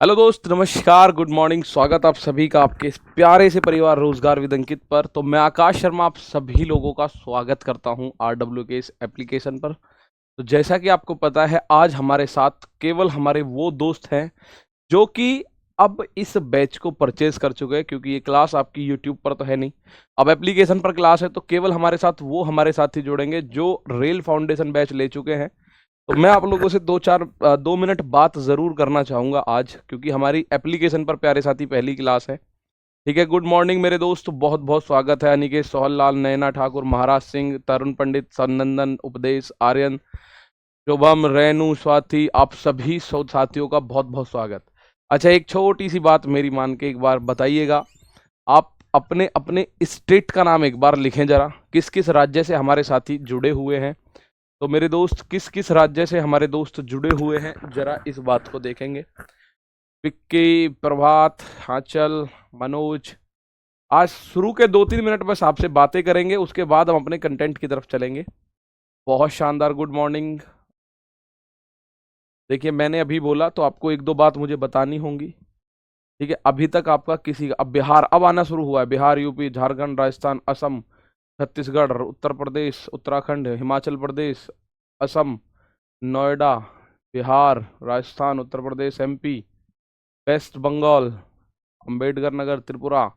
Hello दोस्त, नमस्कार, good morning. स्वागत आप सभी का आपके इस प्यारे से परिवार रोजगार विद अंकित पर। तो मैं आकाश शर्मा आप सभी लोगों का स्वागत करता हूं आरडब्ल्यू के इस एप्लीकेशन पर। तो जैसा कि आपको पता है, आज हमारे साथ केवल हमारे वो दोस्त हैं जो कि अब इस बैच को परचेज कर चुके हैं, क्योंकि ये क्लास आपकी यूट्यूब पर तो है नहीं, अब एप्लीकेशन पर क्लास है। तो केवल हमारे साथ वो हमारे साथी जुड़ेंगे जो रेल फाउंडेशन बैच ले चुके हैं। तो मैं आप लोगों से 2 मिनट बात जरूर करना चाहूंगा आज, क्योंकि हमारी एप्लीकेशन पर प्यारे साथी पहली क्लास है। ठीक है, गुड मॉर्निंग मेरे दोस्त, बहुत बहुत स्वागत है। अनिकेत, सोहन लाल, नयना ठाकुर, महाराज सिंह, तरुण पंडित, सनंदन, उपदेश, आर्यन, शुभम, रेनू, स्वाति, आप सभी साथियों का बहुत बहुत स्वागत। अच्छा, एक छोटी सी बात मेरी मान के एक बार बताइएगा, आप अपने अपने स्टेट का नाम एक बार लिखें जरा, किस किस राज्य से हमारे साथी जुड़े हुए हैं। तो मेरे दोस्त, किस किस राज्य से हमारे दोस्त जुड़े हुए हैं, जरा इस बात को देखेंगे। विक्की, प्रभात, आंचल, मनोज। आज शुरू के 2-3 मिनट बस आपसे बातें करेंगे, उसके बाद हम अपने कंटेंट की तरफ चलेंगे। बहुत शानदार, गुड मॉर्निंग। देखिए, मैंने अभी बोला तो आपको एक दो बात मुझे बतानी होंगी। ठीक है, अभी तक आपका किसी का, अब बिहार अब आना शुरू हुआ है। Bihar, UP, Jharkhand, Rajasthan, Assam, Chhattisgarh, Uttar Pradesh, Uttarakhand, Himachal Pradesh, Assam, Noida, Bihar, Rajasthan, Uttar Pradesh, MP, waste Bengal, Ambedkar Nagar, Tripura,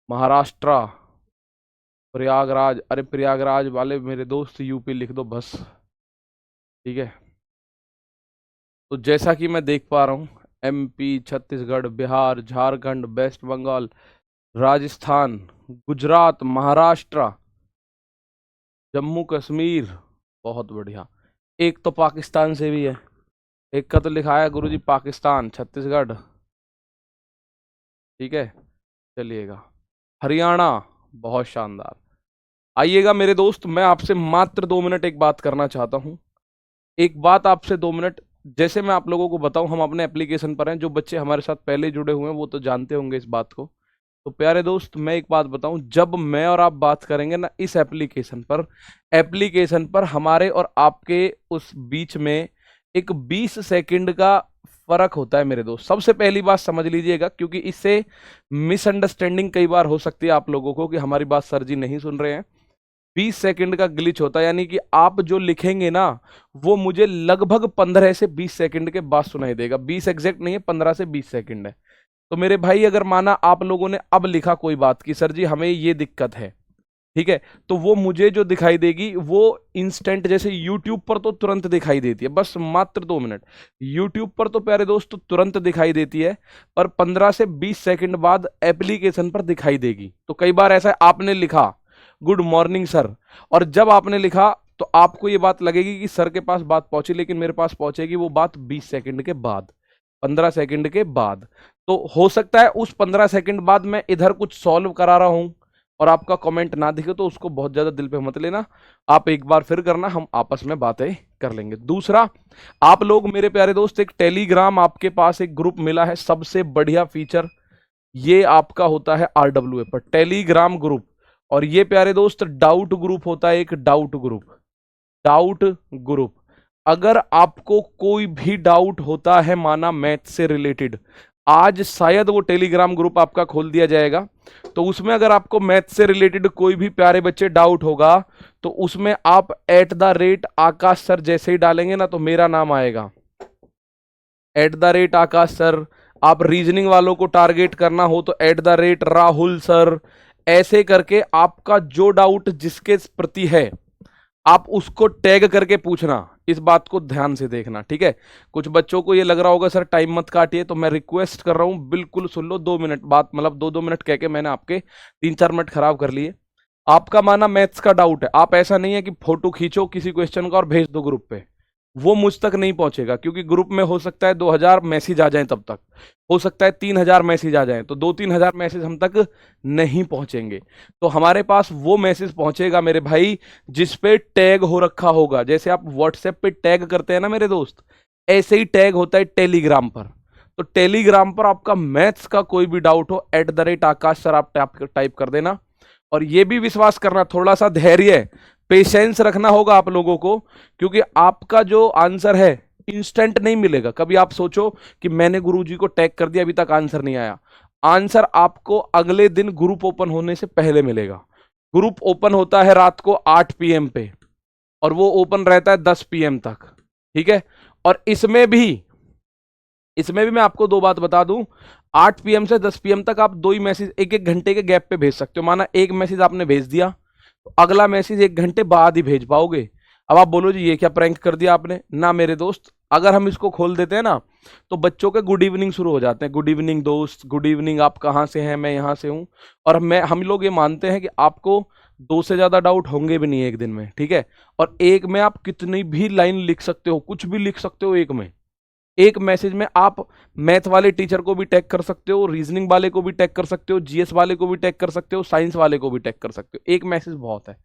Maharashtra, Prayagraj. अरे प्रयागराज वाले मेरे दोस्त यूपी लिख दो बस। ठीक है, तो जैसा कि मैं देख पा रहा हूँ, एमपी, छत्तीसगढ़, बिहार, झारखंड, वेस्ट बंगाल, राजस्थान, गुजरात, महाराष्ट्र, जम्मू कश्मीर, बहुत बढ़िया। एक तो पाकिस्तान से भी है, एक का तो लिखा है गुरुजी पाकिस्तान, छत्तीसगढ़। ठीक है, चलिएगा, हरियाणा, बहुत शानदार। आइएगा मेरे दोस्त, मैं आपसे मात्र 2 मिनट एक बात करना चाहता हूँ। एक बात आपसे 2 मिनट, जैसे मैं आप लोगों को बताऊं, हम अपने एप्लीकेशन पर हैं। जो बच्चे हमारे साथ पहले जुड़े हुए हैं वो तो जानते होंगे इस बात को। तो प्यारे दोस्त, मैं एक बात बताऊं, जब मैं और आप बात करेंगे ना इस एप्लीकेशन पर हमारे और आपके उस बीच में एक 20 सेकंड का फर्क होता है मेरे दोस्त। सबसे पहली बात समझ लीजिएगा, क्योंकि इससे मिसअंडरस्टैंडिंग कई बार हो सकती है आप लोगों को कि हमारी बात सर जी नहीं सुन रहे हैं। 20 सेकंड का ग्लिच होता है, यानी कि आप जो लिखेंगे ना वो मुझे लगभग 15 से 20 सेकंड के बाद सुनाई देगा। 20 एग्जैक्ट नहीं है, 15 से 20 सेकंड है। तो मेरे भाई, अगर माना आप लोगों ने अब लिखा कोई बात कि सर जी हमें ये दिक्कत है, ठीक है, तो वो मुझे जो दिखाई देगी वो इंस्टेंट, जैसे यूट्यूब पर तो तुरंत दिखाई देती है, बस मात्र 2 मिनट। यूट्यूब पर तो प्यारे दोस्त तुरंत दिखाई देती है, पर 15 से 20 सेकंड बाद एप्लीकेशन पर दिखाई देगी। तो कई बार ऐसा है, आपने लिखा गुड मॉर्निंग सर, और जब आपने लिखा तो आपको ये बात लगेगी कि सर के पास बात पहुंची, लेकिन मेरे पास पहुंचेगी वो बात 20 सेकंड के बाद, 15 सेकंड के बाद। तो हो सकता है उस 15 सेकंड बाद मैं इधर कुछ सॉल्व करा रहा हूं और आपका कमेंट ना दिखे, तो उसको बहुत ज्यादा दिल पे मत लेना। आप एक बार फिर करना, हम आपस में बातें कर लेंगे। दूसरा, आप लोग मेरे प्यारे दोस्त, एक टेलीग्राम आपके पास एक ग्रुप मिला है। सबसे बढ़िया फीचर ये आपका होता है आरडब्ल्यूए पर टेलीग्राम ग्रुप। और ये प्यारे दोस्त डाउट ग्रुप होता है, एक डाउट ग्रुप। अगर आपको कोई भी डाउट होता है, माना मैथ से रिलेटेड, आज शायद वो टेलीग्राम ग्रुप आपका खोल दिया जाएगा। तो उसमें अगर आपको मैथ से रिलेटेड कोई भी प्यारे बच्चे डाउट होगा, तो उसमें आप @आकाश सर जैसे ही डालेंगे ना तो मेरा नाम आएगा, @आकाश सर। आप रीजनिंग वालों को टारगेट करना हो तो @राहुल सर। ऐसे करके आपका जो डाउट जिसके प्रति है, आप उसको टैग करके पूछना। इस बात को ध्यान से देखना, ठीक है। कुछ बच्चों को ये लग रहा होगा सर टाइम मत काटिए, तो मैं रिक्वेस्ट कर रहा हूं, बिल्कुल सुन लो। 2 मिनट बात, मतलब 2-2 मिनट कह के मैंने आपके 3-4 मिनट खराब कर लिए। आपका माना मैथ्स का डाउट है, आप ऐसा नहीं है कि फोटो खींचो किसी क्वेश्चन का और भेज दो ग्रुप पे, वो मुझ तक नहीं पहुंचेगा, क्योंकि ग्रुप में हो सकता है 2000 मैसेज आ जाएं, तब तक हो सकता है 3000 मैसेज आ जाएं, तो 2-3 हजार मैसेज हम तक नहीं पहुंचेंगे। तो हमारे पास वो मैसेज पहुंचेगा मेरे भाई जिस पे टैग हो रखा होगा। जैसे आप व्हाट्सएप पे टैग करते हैं ना मेरे दोस्त, ऐसे ही टैग होता है टेलीग्राम पर। तो टेलीग्राम पर आपका मैथ्स का कोई भी डाउट हो, @आकाश सर आप टाइप कर देना। और ये भी विश्वास करना, थोड़ा सा धैर्य पेशेंस रखना होगा आप लोगों को, क्योंकि आपका जो आंसर है इंस्टेंट नहीं मिलेगा। कभी आप सोचो कि मैंने गुरुजी को टैग कर दिया, अभी तक आंसर नहीं आया। आंसर आपको अगले दिन ग्रुप ओपन होने से पहले मिलेगा। ग्रुप ओपन होता है रात को 8 PM पे और वो ओपन रहता है 10 PM तक, ठीक है। और इसमें भी मैं आपको दो बात बता दूं, 8 PM से 10 PM तक आप 2 ही मैसेज एक एक घंटे के गैप पे भेज सकते हो। माना एक मैसेज आपने भेज दिया तो अगला मैसेज 1 घंटे बाद ही भेज पाओगे। अब आप बोलो जी ये क्या प्रैंक कर दिया आपने, ना मेरे दोस्त। अगर हम इसको खोल देते हैं ना तो बच्चों के गुड इवनिंग शुरू हो जाते हैं। गुड इवनिंग दोस्त, गुड इवनिंग, आप कहाँ से हैं, मैं यहाँ से हूँ। और हम लोग ये मानते हैं कि आपको 2 से ज्यादा डाउट होंगे भी नहीं एक दिन में, ठीक है। और एक में आप कितनी भी लाइन लिख सकते हो, कुछ भी लिख सकते हो एक में। एक मैसेज में आप मैथ वाले टीचर को भी टैग कर सकते हो, रीजनिंग वाले को भी टैग कर सकते हो, जीएस वाले को भी टैग कर सकते हो, साइंस वाले को भी टैग कर सकते हो। एक मैसेज बहुत है,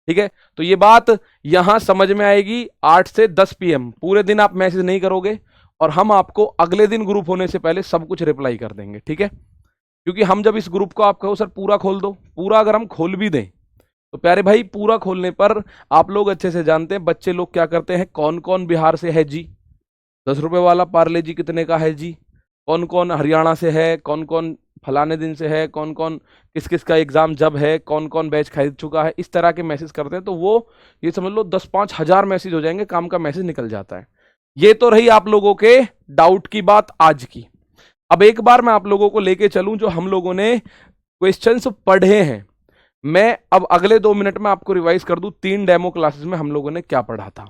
ठीक है। तो ये बात यहां समझ में आएगी। 8 से 10 PM पूरे दिन आप मैसेज नहीं करोगे और हम आपको अगले दिन ग्रुप होने से पहले सब कुछ रिप्लाई कर देंगे, ठीक है। क्योंकि हम जब इस ग्रुप को आप कहो सर पूरा खोल दो, पूरा अगर हम खोल भी दें तो प्यारे भाई पूरा खोलने पर आप लोग अच्छे से जानते हैं बच्चे लोग क्या करते हैं। कौन कौन बिहार से है जी, 10 रुपए वाला पार्ले जी कितने का है जी, कौन कौन हरियाणा से है, कौन कौन फलाने दिन से है, कौन कौन किस किस का एग्जाम जब है, कौन कौन बैच खरीद चुका है, इस तरह के मैसेज करते हैं। तो वो ये समझ लो 10-5 हजार मैसेज हो जाएंगे, काम का मैसेज निकल जाता है। ये तो रही आप लोगों के डाउट की बात आज की। अब एक बार मैं आप लोगों को लेके चलूं जो हम लोगों ने क्वेश्चंस पढ़े हैं। मैं अब अगले 2 मिनट में आपको रिवाइज कर दूं 3 डेमो क्लासेस में हम लोगों ने क्या पढ़ा था,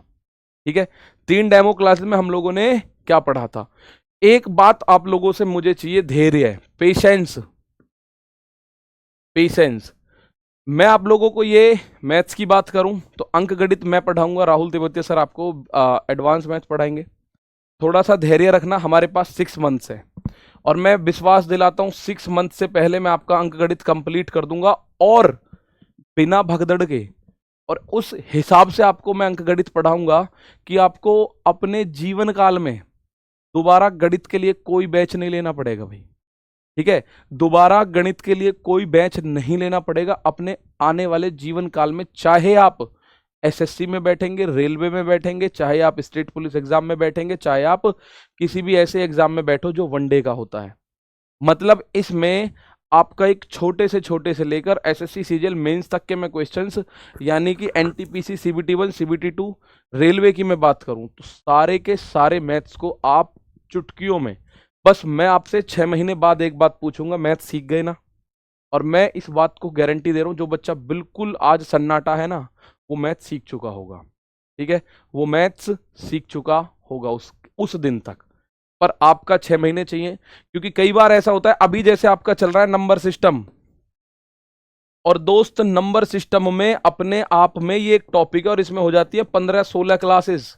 ठीक है। 3 डेमो क्लासेस में हम लोगों ने क्या पढ़ा था। एक बात आप लोगों से मुझे चाहिए, धैर्य, पेशेंस। पेशेंस। मैं आप लोगों को ये मैथ्स की बात करूं तो अंक गणित मैं पढ़ाऊंगा, राहुल तिब्बती सर आपको एडवांस मैथ्स पढ़ाएंगे। थोड़ा सा धैर्य रखना, हमारे पास 6 मंथ्स है और मैं विश्वास दिलाता हूं 6 मंथ से पहले मैं आपका अंक गणित कंप्लीट कर दूंगा और बिना भगदड़ के। और उस हिसाब से आपको मैं अंकगणित पढ़ाऊंगा कि आपको अपने जीवन काल में दोबारा गणित के लिए कोई बैच नहीं लेना पड़ेगा भाई, ठीक है। दोबारा गणित के लिए कोई बैच नहीं लेना पड़ेगा अपने आने वाले जीवन काल में। चाहे आप एसएससी में बैठेंगे, रेलवे में बैठेंगे, चाहे आप स्टेट पुलिस एग्जाम में बैठेंगे, चाहे आप किसी भी ऐसे एग्जाम में बैठो जो वनडे का होता है। मतलब इसमें आपका एक छोटे से लेकर एसएससी सीजीएल मेंस तक के मैं क्वेश्चंस, यानी कि एनटीपीसी, सीबीटी 1, सीबीटी 2, रेलवे की मैं बात करूं तो सारे के सारे मैथ्स को आप चुटकियों में, बस मैं आपसे 6 महीने बाद एक बात पूछूंगा, मैथ्स सीख गए ना। और मैं इस बात को गारंटी दे रहा हूं जो बच्चा बिल्कुल आज सन्नाटा है ना वो मैथ्स सीख चुका होगा, ठीक है। वो मैथ्स सीख चुका होगा उस दिन तक। पर आपका 6 महीने चाहिए, क्योंकि कई बार ऐसा होता है अभी जैसे आपका चल रहा है नंबर सिस्टम, और दोस्त नंबर सिस्टम में अपने आप में ये एक टॉपिक है और इसमें हो जाती है 15-16 क्लासेस।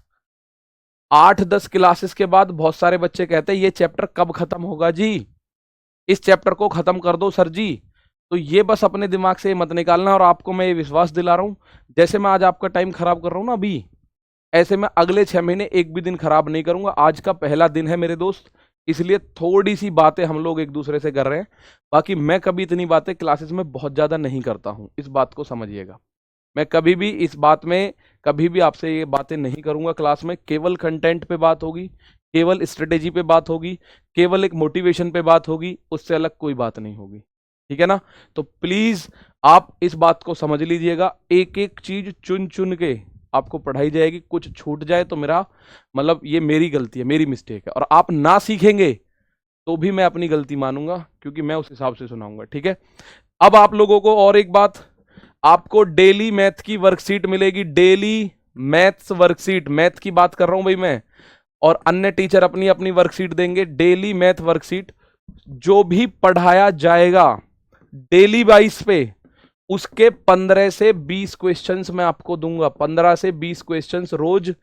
8-10 क्लासेस के बाद बहुत सारे बच्चे कहते हैं ये चैप्टर कब खत्म होगा जी, इस चैप्टर को खत्म कर दो सर जी। तो ये बस अपने दिमाग से मत निकालना। और आपको मैं ये विश्वास दिला रहा हूं जैसे मैं आज आपका टाइम खराब कर रहा हूं ना अभी, ऐसे मैं अगले 6 महीने एक भी दिन खराब नहीं करूंगा। आज का पहला दिन है मेरे दोस्त, इसलिए थोड़ी सी बातें हम लोग एक दूसरे से कर रहे हैं। बाकी मैं कभी इतनी बातें क्लासेस में बहुत ज्यादा नहीं करता हूं, इस बात को समझिएगा। मैं कभी भी इस बात में कभी भी आपसे ये बातें नहीं करूंगा क्लास में। केवल कंटेंट पे बात होगी, केवल स्ट्रेटेजी पे बात होगी, केवल एक मोटिवेशन पे बात होगी, उससे अलग कोई बात नहीं होगी, ठीक है ना। तो प्लीज आप इस बात को समझ लीजिएगा, एक एक चीज चुन चुन के आपको पढ़ाई जाएगी। कुछ छूट जाए तो मेरा मतलब ये मेरी गलती है, मेरी मिस्टेक है। और आप ना सीखेंगे तो भी मैं अपनी गलती मानूंगा, क्योंकि मैं उस हिसाब से सुनाऊंगा, ठीक है। अब आप लोगों को और एक बात, आपको डेली मैथ की वर्कशीट मिलेगी, डेली मैथ्स वर्कशीट, मैथ की बात कर रहा हूं भाई मैं, और अन्य टीचर अपनी अपनी वर्कशीट देंगे। डेली मैथ वर्कशीट जो भी पढ़ाया जाएगा डेली वाइज पे, उसके 15 से 20 क्वेश्चंस मैं आपको दूंगा। 15 से 20 क्वेश्चंस रोज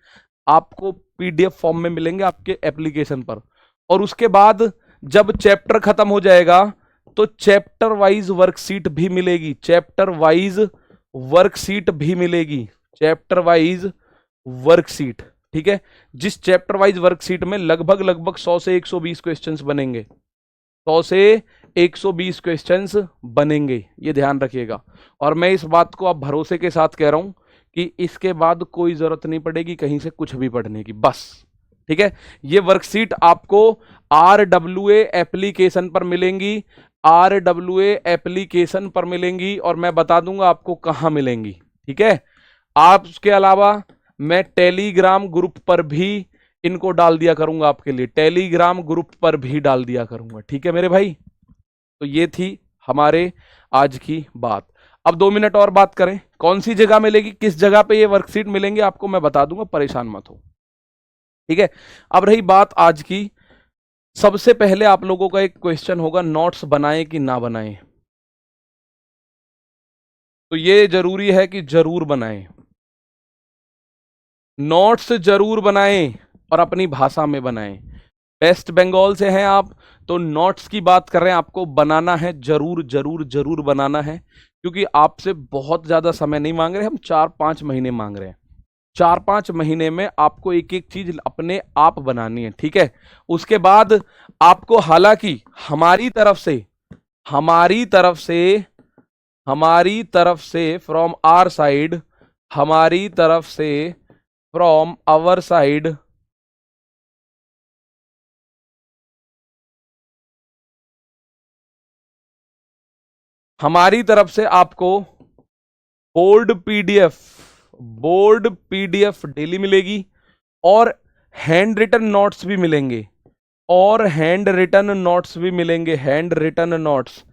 आपको पीडीएफ फॉर्म में मिलेंगे आपके एप्लीकेशन पर। और उसके बाद जब चैप्टर खत्म हो जाएगा तो चैप्टर वाइज वर्कशीट भी मिलेगी, चैप्टर वाइज वर्कशीट भी मिलेगी, चैप्टर वाइज वर्कशीट, ठीक है। जिस चैप्टर वाइज वर्कशीट में लगभग 100 से 120 क्वेश्चंस बनेंगे, 100 से 120 क्वेश्चंस बनेंगे, ये ध्यान रखिएगा। और मैं इस बात को आप भरोसे के साथ कह रहा हूं कि इसके बाद कोई जरूरत नहीं पड़ेगी कहीं से कुछ भी पढ़ने की, बस ठीक है, ये वर्कशीट आपको RWA एप्लीकेशन पर मिलेंगी, RWA एप्लीकेशन पर मिलेंगी, और मैं बता दूंगा आपको कहां मिलेंगी। ठीक है, आप उसके अलावा मैं टेलीग्राम ग्रुप पर भी इनको डाल दिया करूंगा आपके लिए, टेलीग्राम ग्रुप पर भी डाल दिया करूंगा। ठीक है मेरे भाई, तो ये थी हमारे आज की बात। अब 2 मिनट और बात करें, कौन सी जगह मिलेगी, किस जगह पे ये वर्कशीट मिलेंगे आपको मैं बता दूंगा, परेशान मत हो। ठीक है, अब रही बात आज की, सबसे पहले आप लोगों का एक क्वेश्चन होगा, नोट्स बनाएं कि ना बनाएं। तो ये जरूरी है कि जरूर बनाएं, नोट्स जरूर बनाएं और अपनी भाषा में बनाएं। वेस्ट बंगाल से हैं आप, तो नोट्स की बात कर रहे हैं, आपको बनाना है, जरूर जरूर जरूर बनाना है, क्योंकि आपसे बहुत ज्यादा समय नहीं मांग रहे हम, 4-5 महीने मांग रहे हैं। 4-5 महीने में आपको एक एक चीज अपने आप बनानी है। ठीक है, उसके बाद आपको, हालांकि हमारी तरफ से हमारी तरफ से हमारी तरफ से फ्रॉम आवर साइड, हमारी तरफ से फ्रॉम आवर साइड हमारी तरफ से आपको बोर्ड पीडीएफ डेली मिलेगी, और हैंड रिटन नोट्स भी मिलेंगे, और हैंड रिटन नोट्स भी मिलेंगे, हैंड रिटन नोट्स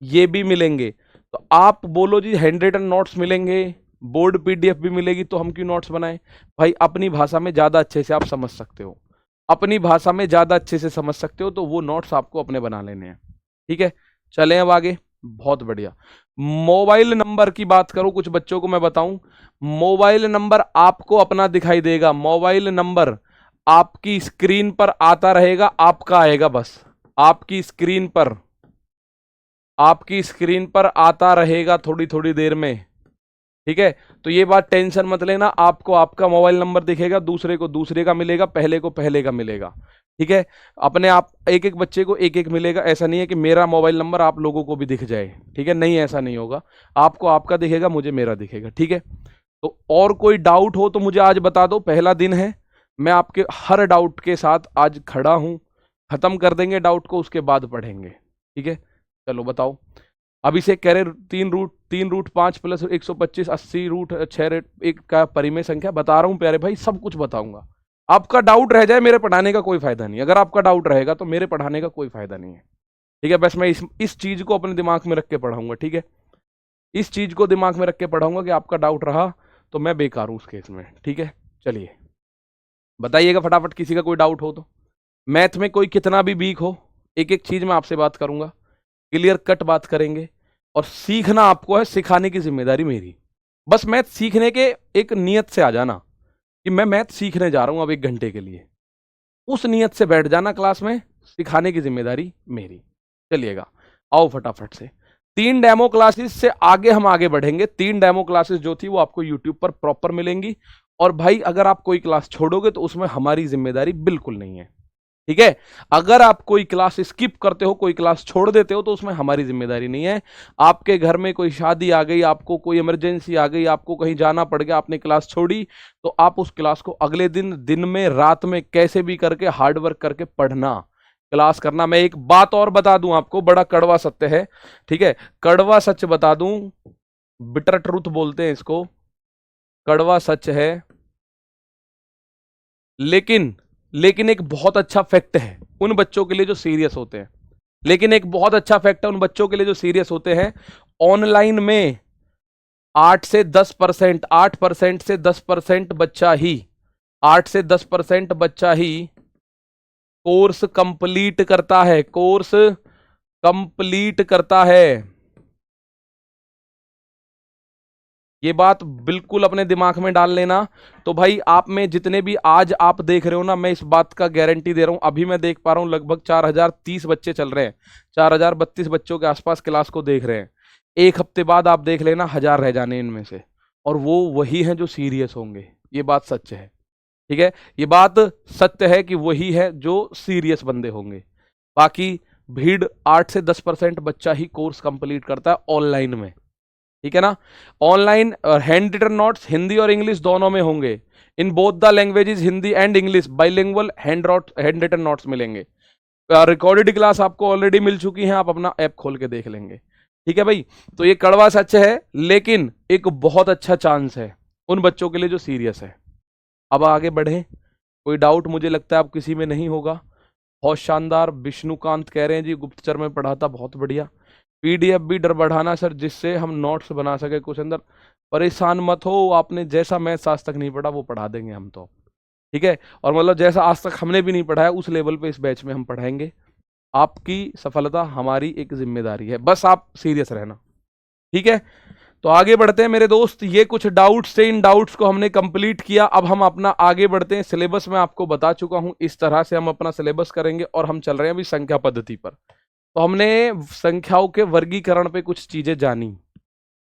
ये भी मिलेंगे। तो आप बोलो जी हैंड रिटन नोट्स मिलेंगे, बोर्ड पीडीएफ भी मिलेगी, तो हम क्यों नोट्स बनाएं भाई? अपनी भाषा में ज्यादा अच्छे से आप समझ सकते हो, अपनी भाषा में ज्यादा अच्छे से समझ सकते हो, तो वो नोट्स आपको अपने बना लेने हैं। ठीक है, चलें अब आगे। बहुत बढ़िया, मोबाइल नंबर की बात करूं, कुछ बच्चों को मैं बताऊं, मोबाइल नंबर आपको अपना दिखाई देगा, मोबाइल नंबर आपकी स्क्रीन पर आता रहेगा, आपका आएगा बस, आपकी स्क्रीन पर आता रहेगा थोड़ी थोड़ी देर में। ठीक है, तो ये बात टेंशन मत लेना, आपको आपका मोबाइल नंबर दिखेगा, दूसरे को दूसरे का मिलेगा, पहले को पहले का मिलेगा। ठीक है, अपने आप एक एक बच्चे को एक एक मिलेगा, ऐसा नहीं है कि मेरा मोबाइल नंबर आप लोगों को भी दिख जाए। ठीक है, नहीं ऐसा नहीं होगा, आपको आपका दिखेगा, मुझे मेरा दिखेगा। ठीक है, तो और कोई डाउट हो तो मुझे आज बता दो, पहला दिन है, मैं आपके हर डाउट के साथ आज खड़ा हूं, खत्म कर देंगे डाउट को, उसके बाद पढ़ेंगे। ठीक है, चलो बताओ। अभिषेक कह रहे 3 रूट 5 प्लस 125 80 रूट 6 एक का परिमेय संख्या, बता रहा हूं प्यारे भाई, सब कुछ बताऊंगा। आपका डाउट रह जाए, मेरे पढ़ाने का कोई फायदा नहीं, अगर आपका डाउट रहेगा तो मेरे पढ़ाने का कोई फायदा नहीं है। ठीक है, बस मैं इस चीज को अपने दिमाग में रख के पढ़ाऊंगा। ठीक है, इस चीज को दिमाग में रख के पढ़ाऊंगा कि आपका डाउट रहा तो मैं बेकार हूं उस केस में। ठीक है, चलिए बताइएगा फटाफट, किसी का कोई डाउट हो तो। मैथ में कोई कितना भी वीक हो, एक एक चीज में आपसे बात करूंगा, क्लियर कट बात करेंगे, और सीखना आपको है, सिखाने की जिम्मेदारी मेरी। बस मैथ सीखने के एक नियत से आ जाना कि मैं मैथ सीखने जा रहा हूं अब 1 घंटे के लिए, उस नियत से बैठ जाना क्लास में, सिखाने की जिम्मेदारी मेरी। चलिएगा, आओ फटाफट से। 3 डेमो क्लासेस से आगे हम आगे बढ़ेंगे। 3 डेमो क्लासेस जो थी वो आपको यूट्यूब पर प्रॉपर मिलेंगी, और भाई अगर आप कोई क्लास छोड़ोगे तो उसमें हमारी जिम्मेदारी बिल्कुल नहीं है। ठीक है, अगर आप कोई क्लास स्किप करते हो, कोई क्लास छोड़ देते हो, तो उसमें हमारी जिम्मेदारी नहीं है। आपके घर में कोई शादी आ गई, आपको कोई इमरजेंसी आ गई, आपको कहीं जाना पड़ गया, आपने क्लास छोड़ी, तो आप उस क्लास को अगले दिन में रात में कैसे भी करके हार्ड वर्क करके पढ़ना, क्लास करना। मैं एक बात और बता दूं आपको, बड़ा कड़वा सत्य है। ठीक है, कड़वा सच बता दूं, बिटर ट्रूथ बोलते हैं इसको, कड़वा सच है, लेकिन एक बहुत अच्छा फैक्ट है उन बच्चों के लिए जो सीरियस होते हैं। लेकिन एक बहुत अच्छा फैक्ट है उन बच्चों के लिए जो सीरियस होते हैं। ऑनलाइन में 8% से 10% बच्चा ही 8 से 10% बच्चा ही कोर्स कंप्लीट करता है, कोर्स कंप्लीट करता है। ये बात बिल्कुल अपने दिमाग में डाल लेना। तो भाई आप में जितने भी आज आप देख रहे हो ना, मैं इस बात का गारंटी दे रहा हूं, अभी मैं देख पा रहा हूं लगभग 4030 बच्चे चल रहे हैं, 4032 बच्चों के आसपास क्लास को देख रहे हैं। एक हफ्ते बाद आप देख लेना 1000 रह जाने इनमें से, और वो वही हैं जो सीरियस होंगे। ये बात सच है। ठीक है, ये बात सत्य है कि वही है जो सीरियस बंदे होंगे। बाकी भीड़ 8 से 10% बच्चा ही कोर्स कंप्लीट करता है ऑनलाइन में। ठीक है ना, online hand written notes Hindi और इंग्लिश दोनों में होंगे। In both the languages Hindi and English bilingual hand written notes मिलेंगे। रिकॉर्डेड क्लास आपको ऑलरेडी मिल चुकी है, आप अपना ऐप खोल के देख लेंगे। ठीक है भाई, तो ये कड़वा सच है, लेकिन एक बहुत अच्छा चांस है उन बच्चों के लिए जो सीरियस है। अब आगे बढ़े, कोई डाउट मुझे लगता है अब किसी में नहीं होगा। बहुत शानदार, विष्णुकांत कह रहे हैं जी गुप्तचर में पढ़ाता, बहुत बढ़िया। पीडीएफ भी डर बढ़ाना सर, जिससे हम नोट्स बना सके कुछ अंदर। परेशान मत हो, आपने जैसा मैथ्स आज तक नहीं पढ़ा वो पढ़ा देंगे हम तो। ठीक है, और मतलब जैसा आज तक हमने भी नहीं पढ़ाया उस लेवल पे इस बैच में हम पढ़ाएंगे। आपकी सफलता हमारी एक जिम्मेदारी है, बस आप सीरियस रहना। ठीक है, तो आगे बढ़ते हैं मेरे दोस्त। ये कुछ डाउट्स थे, इन डाउट्स को हमने कंप्लीट किया। अब हम अपना आगे बढ़ते हैं। सिलेबस में आपको बता चुका हूं, इस तरह से हम अपना सिलेबस करेंगे और हम चल रहे हैं अभी संख्या पद्धति पर। तो हमने संख्याओं के वर्गीकरण पे कुछ चीजें जानी।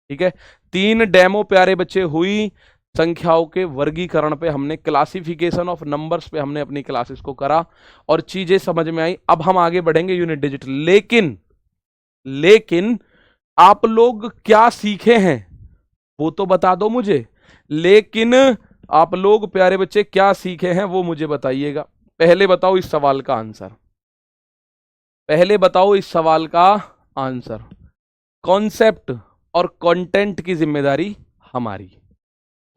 ठीक है, 3 डेमो प्यारे बच्चे हुई। संख्याओं के वर्गीकरण पे हमने, क्लासिफिकेशन ऑफ नंबर्स पे हमने अपनी क्लासेस को करा और चीजें समझ में आई। अब हम आगे बढ़ेंगे यूनिट डिजिट। लेकिन आप लोग क्या सीखे हैं वो तो बता दो मुझे। लेकिन आप लोग प्यारे बच्चे क्या सीखे हैं वो मुझे बताइएगा। पहले बताओ इस सवाल का आंसर, पहले बताओ इस सवाल का आंसर। कॉन्सेप्ट और कंटेंट की जिम्मेदारी हमारी,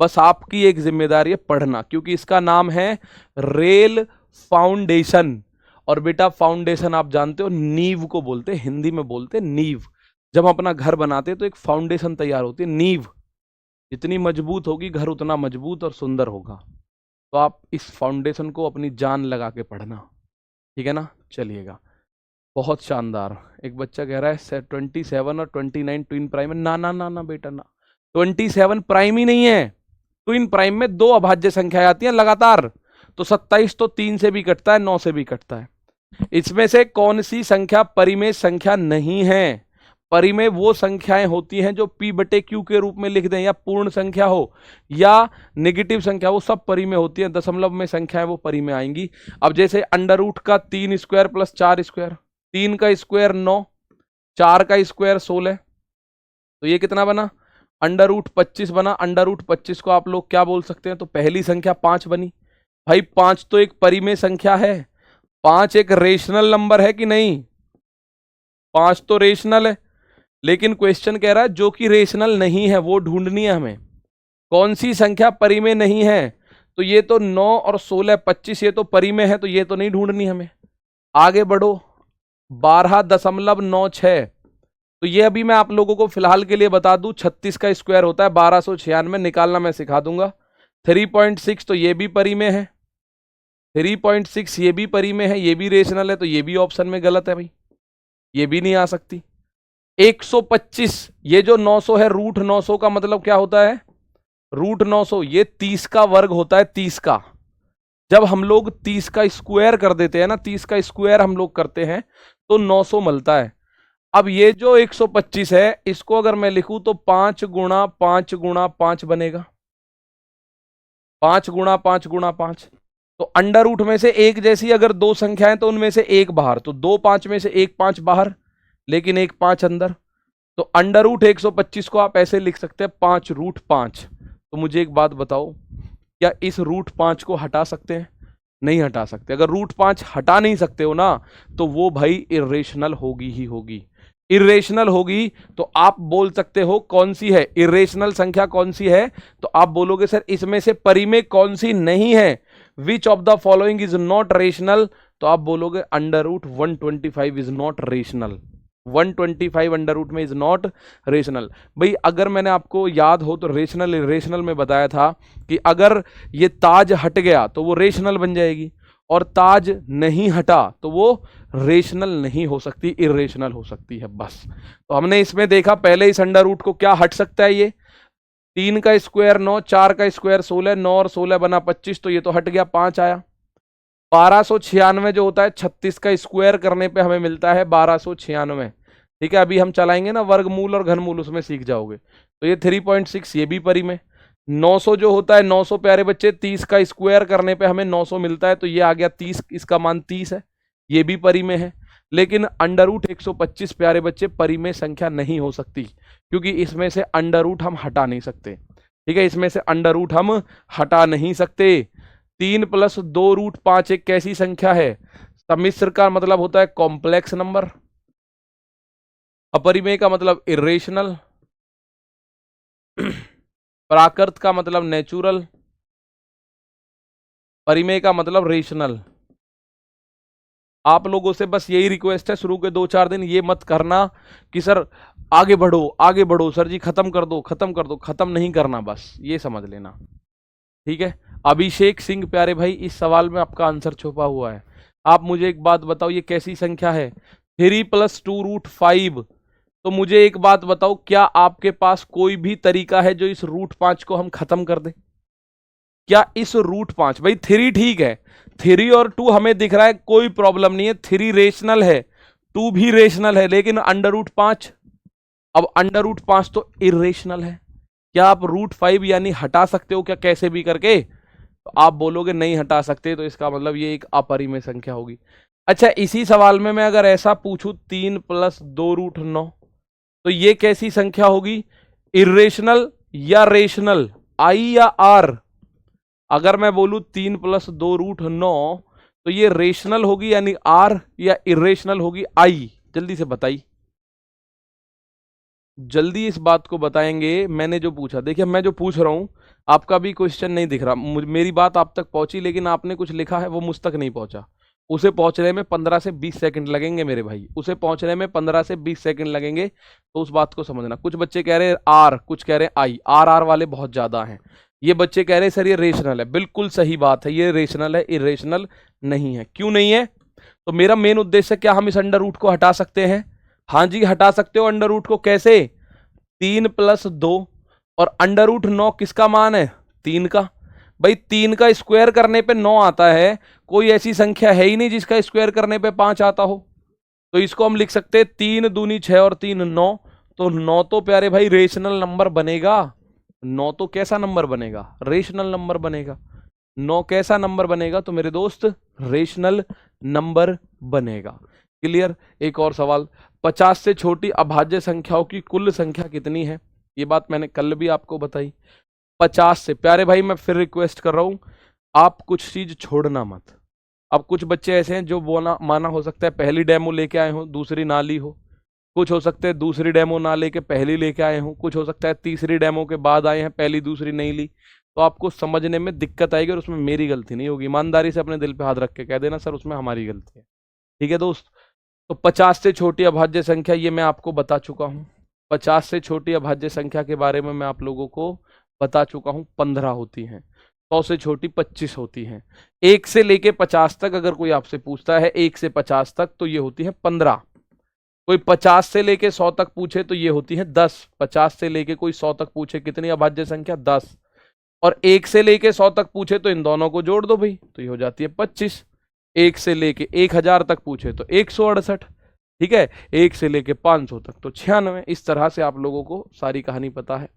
बस आपकी एक जिम्मेदारी है पढ़ना, क्योंकि इसका नाम है रेल फाउंडेशन। और बेटा फाउंडेशन आप जानते हो नींव को बोलते हैं, हिंदी में बोलते हैं नींव। जब हम अपना घर बनाते हैं तो एक फाउंडेशन तैयार होती है, नींव। जितनी मजबूत होगी घर उतना मजबूत और सुंदर होगा। तो आप इस फाउंडेशन को अपनी जान लगा के पढ़ना। ठीक है ना, चलिएगा, बहुत शानदार। एक बच्चा कह रहा है 27 और 29 ट्विन प्राइम है। ना ना ना ना बेटा ना, 27 प्राइम ही नहीं है। ट्विन प्राइम में 2 अभाज्य संख्याएं आती हैं लगातार। तो 27 तो 3 से भी कटता है, 9 से भी कटता है। इसमें से कौन सी संख्या परिमेय संख्या नहीं है? परिमेय वो संख्याएं होती हैं जो p बटे क्यू के रूप में लिख दें, या पूर्ण संख्या हो या नेगेटिव संख्या, वो सब परिमेय होती है। दशमलव में संख्याएं वो परिमेय आएंगी। अब जैसे अंडर रूट का 3 स्क्वायर प्लस 4 स्क्वायर, 3 का स्क्वायर 9, 4 का स्क्वायर 16, तो ये कितना बना? अंडर रूट 25 बना। अंडर रूट 25 को आप लोग क्या बोल सकते हैं? तो पहली संख्या 5 बनी। भाई 5 तो एक परिमेय संख्या है, 5 एक रेशनल नंबर है कि नहीं? 5 तो रेशनल है, लेकिन क्वेश्चन कह रहा है जो कि रेशनल नहीं है वो ढूंढनी है हमें। कौन सी संख्या परिमेय नहीं है? तो ये तो 9 और 16 25 ये तो परिमेय है, तो ये तो नहीं ढूंढनी हमें। आगे बढ़ो, 12.96, तो ये अभी मैं आप लोगों को फिलहाल के लिए बता दूं, 36 का स्क्वायर होता है 1296, निकालना मैं सिखा दूंगा। 3.6 तो ये भी परिमेय है, 3.6 ये भी परिमेय है, ये भी रेशनल है, तो ये भी ऑप्शन में गलत है भाई, ये भी नहीं आ सकती। 125, ये जो 900 है, रूट 900 का मतलब क्या होता है? रूट 900 ये 30 का वर्ग होता है, 30 का। जब हम लोग 30 का स्क्वायर कर देते हैं ना, 30 का स्क्वायर हम लोग करते हैं तो 900 मिलता है। अब ये जो 125 है, इसको अगर मैं लिखूं तो 5 गुणा 5 गुणा 5 बनेगा, 5 गुणा 5 गुणा 5। तो अंडर रूट में से एक जैसी अगर 2 संख्याएं तो उनमें से एक बाहर, तो 2 5 में से एक 5 बाहर, लेकिन एक 5 अंदर। तो अंडर रूट 125 को आप ऐसे लिख सकते हैं 5 रूट 5। तो मुझे एक बात बताओ, क्या इस रूट 5 को हटा सकते हैं? नहीं हटा सकते। अगर रूट 5 हटा नहीं सकते हो ना, तो वो भाई इर्रेशनल होगी ही होगी। इर्रेशनल होगी तो आप बोल सकते हो कौन सी है इर्रेशनल संख्या, कौन सी है? तो आप बोलोगे सर इसमें से परिमेय कौन सी नहीं है, which of the following is not rational? तो आप बोलोगे under root 125 is not rational, 125 under root में इज नॉट रेशनल। भाई अगर मैंने आपको याद हो तो रेशनल इरेशनल में बताया था कि अगर ये ताज हट गया तो वो रेशनल बन जाएगी, और ताज नहीं हटा तो वो रेशनल नहीं हो सकती, इरेशनल हो सकती है, बस। तो हमने इसमें देखा पहले इस अंडर रूट को क्या हट सकता है, ये 3 का स्क्वायर 9, 4 का स्क्वायर 16, 9 और 16 बना 25, तो ये तो हट गया, 5 आया। 1296 जो होता है 36 का स्क्वायर करने पे हमें मिलता है 1296। ठीक है, अभी हम चलाएंगे ना वर्गमूल और घनमूल, उसमें सीख जाओगे। तो ये 3.6 ये भी परिमेय। 900 जो होता है 900 प्यारे बच्चे 30 का स्क्वायर करने पे हमें 900 मिलता है, तो ये आ गया 30, इसका मान 30 है, ये भी परिमेय है। लेकिन अंडर रूट 125 प्यारे बच्चे परिमेय संख्या नहीं हो सकती, क्योंकि इसमें से अंडर रूट हम हटा नहीं सकते। ठीक है, इसमें से अंडर रूट हम हटा नहीं सकते। 3 + 2 रूट 5 एक कैसी संख्या है? सम्मिश्र का मतलब होता है कॉम्प्लेक्स नंबर, अपरिमेय का मतलब इरेशनल, प्राकृत का मतलब नेचुरल, परिमेय का मतलब रेशनल। आप लोगों से बस यही रिक्वेस्ट है, शुरू के 2-4 दिन ये मत करना कि सर आगे बढ़ो आगे बढ़ो, सर जी खत्म कर दो खत्म कर दो, खत्म नहीं करना, बस ये समझ लेना। ठीक है, अभिषेक सिंह प्यारे भाई, इस सवाल में आपका आंसर छुपा हुआ है। आप मुझे एक बात बताओ, ये कैसी संख्या है? 3 + 2 रूट 5। तो मुझे एक बात बताओ, क्या आपके पास कोई भी तरीका है जो इस रूट 5 को हम खत्म कर दें? क्या इस रूट 5, भाई 3 ठीक है, 3 और 2 हमें दिख रहा है, कोई प्रॉब्लम नहीं है, 3 रेशनल है, 2 भी रेशनल है, लेकिन अंडर रूट 5, अब अंडर रूट 5 तो इरेशनल है। क्या आप रूट 5 यानी हटा सकते हो क्या कैसे भी करके? तो आप बोलोगे नहीं हटा सकते, तो इसका मतलब ये एक अपरिमेय संख्या होगी। अच्छा, इसी सवाल में मैं अगर ऐसा पूछूं 3 + 2 रूट 9, तो ये कैसी संख्या होगी? इरेशनल या रेशनल, आई या आर? अगर मैं बोलूं 3 + 2 रूट 9, तो ये रेशनल होगी यानी आर, या इरेशनल होगी आई? जल्दी से बताइए, जल्दी इस बात को बताएंगे। मैंने जो पूछा, देखिए मैं जो पूछ रहा हूं, आपका भी क्वेश्चन नहीं दिख रहा, मेरी बात आप तक पहुंची, लेकिन आपने कुछ लिखा है वो मुझ तक नहीं पहुंचा। उसे पहुंचने में 15 से 20 सेकंड लगेंगे मेरे भाई, उसे पहुंचने में 15 से 20 सेकंड लगेंगे, तो उस बात को समझना। कुछ बच्चे कह रहे हैं आर, कुछ कह रहे हैं आई, आर आर वाले बहुत ज्यादा हैं। ये बच्चे कह रहे हैं सर ये रेशनल है, बिल्कुल सही बात है, ये रेशनल है, इरेशनल नहीं है। क्यों नहीं है? तो मेरा मेन उद्देश्य, क्या हम इस अंडर रूट को हटा सकते हैं? हाँ जी हटा सकते हो अंडर रूट को। कैसे? 3 + 2 और अंडर रूट 9 किसका मान है? 3 का। भाई 3 का स्क्वायर करने पे 9 आता है, कोई ऐसी संख्या है ही नहीं जिसका स्क्वायर करने पे 5 आता हो। तो इसको हम लिख सकते हैं 3 दूनी 6 और 3 9। तो 9 तो प्यारे भाई रेशनल नंबर बनेगा। 9 तो कैसा नंबर बनेगा? रेशनल नंबर बनेगा। 9 कैसा नंबर बनेगा? तो मेरे दोस्त रेशनल नंबर बनेगा। क्लियर? एक और सवाल, 50 से छोटी अभाज्य संख्याओं की कुल संख्या कितनी है? ये बात मैंने कल भी आपको बताई। 50 से, प्यारे भाई मैं फिर रिक्वेस्ट कर रहा हूं, आप कुछ चीज छोड़ना मत। अब कुछ बच्चे ऐसे हैं जो बोला माना हो सकता है पहली डेमो लेके आए हो, दूसरी ना ली हो। कुछ हो सकता है दूसरी डेमो ना लेके पहली लेके आए हो। कुछ हो सकता है तीसरी डेमो के बाद आए हैं, पहली दूसरी नहीं ली। तो आपको समझने में दिक्कत आएगी, और उसमें मेरी गलती नहीं होगी। ईमानदारी से अपने दिल पे हाथ रख के कह देना सर उसमें हमारी गलती है। ठीक है दोस्त? तो 50 से छोटी अभाज्य संख्या ये मैं आपको बता चुका हूं। 50 से छोटी अभाज्य संख्या के बारे में मैं आप लोगों को बता चुका हूं, 15 होती हैं। 100 से छोटी 25 होती हैं। 1 से लेके 50 तक अगर कोई आपसे पूछता है, 1 से 50 तक, तो ये होती है 15। कोई 50 से लेके 100 तक पूछे तो ये होती है 10। 50 से लेके कोई 100 तक पूछे कितनी अभाज्य संख्या? 10। और 1 से लेके 100 तक पूछे तो इन दोनों को जोड़ दो भाई, तो ये हो जाती है 25। 1 से लेके 1000 तक पूछे तो 168। ठीक है, 1 से लेके 500 तक तो 96। इस तरह से आप लोगों को सारी कहानी पता है।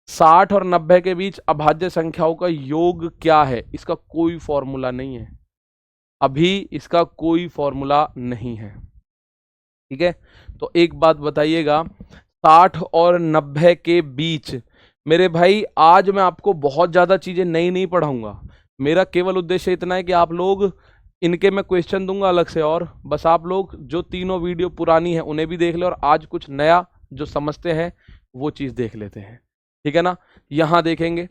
60 और 90 के बीच अभाज्य संख्याओं का योग क्या है? इसका कोई फॉर्मूला नहीं है, अभी इसका कोई फॉर्मूला नहीं है। ठीक है, तो एक बात बताइएगा, 60 और 90 के बीच, मेरे भाई आज मैं आपको बहुत ज्यादा चीजें नई नहीं पढ़ाऊंगा। मेरा केवल उद्देश्य इतना है कि आप लोग, इनके मैं क्वेश्चन दूंगा अलग से, और बस आप लोग जो तीनों वीडियो पुरानी है उन्हें भी देख ले, और आज कुछ नया जो समझते हैं वो चीज देख लेते हैं। ठीक है ना? यहां देखेंगे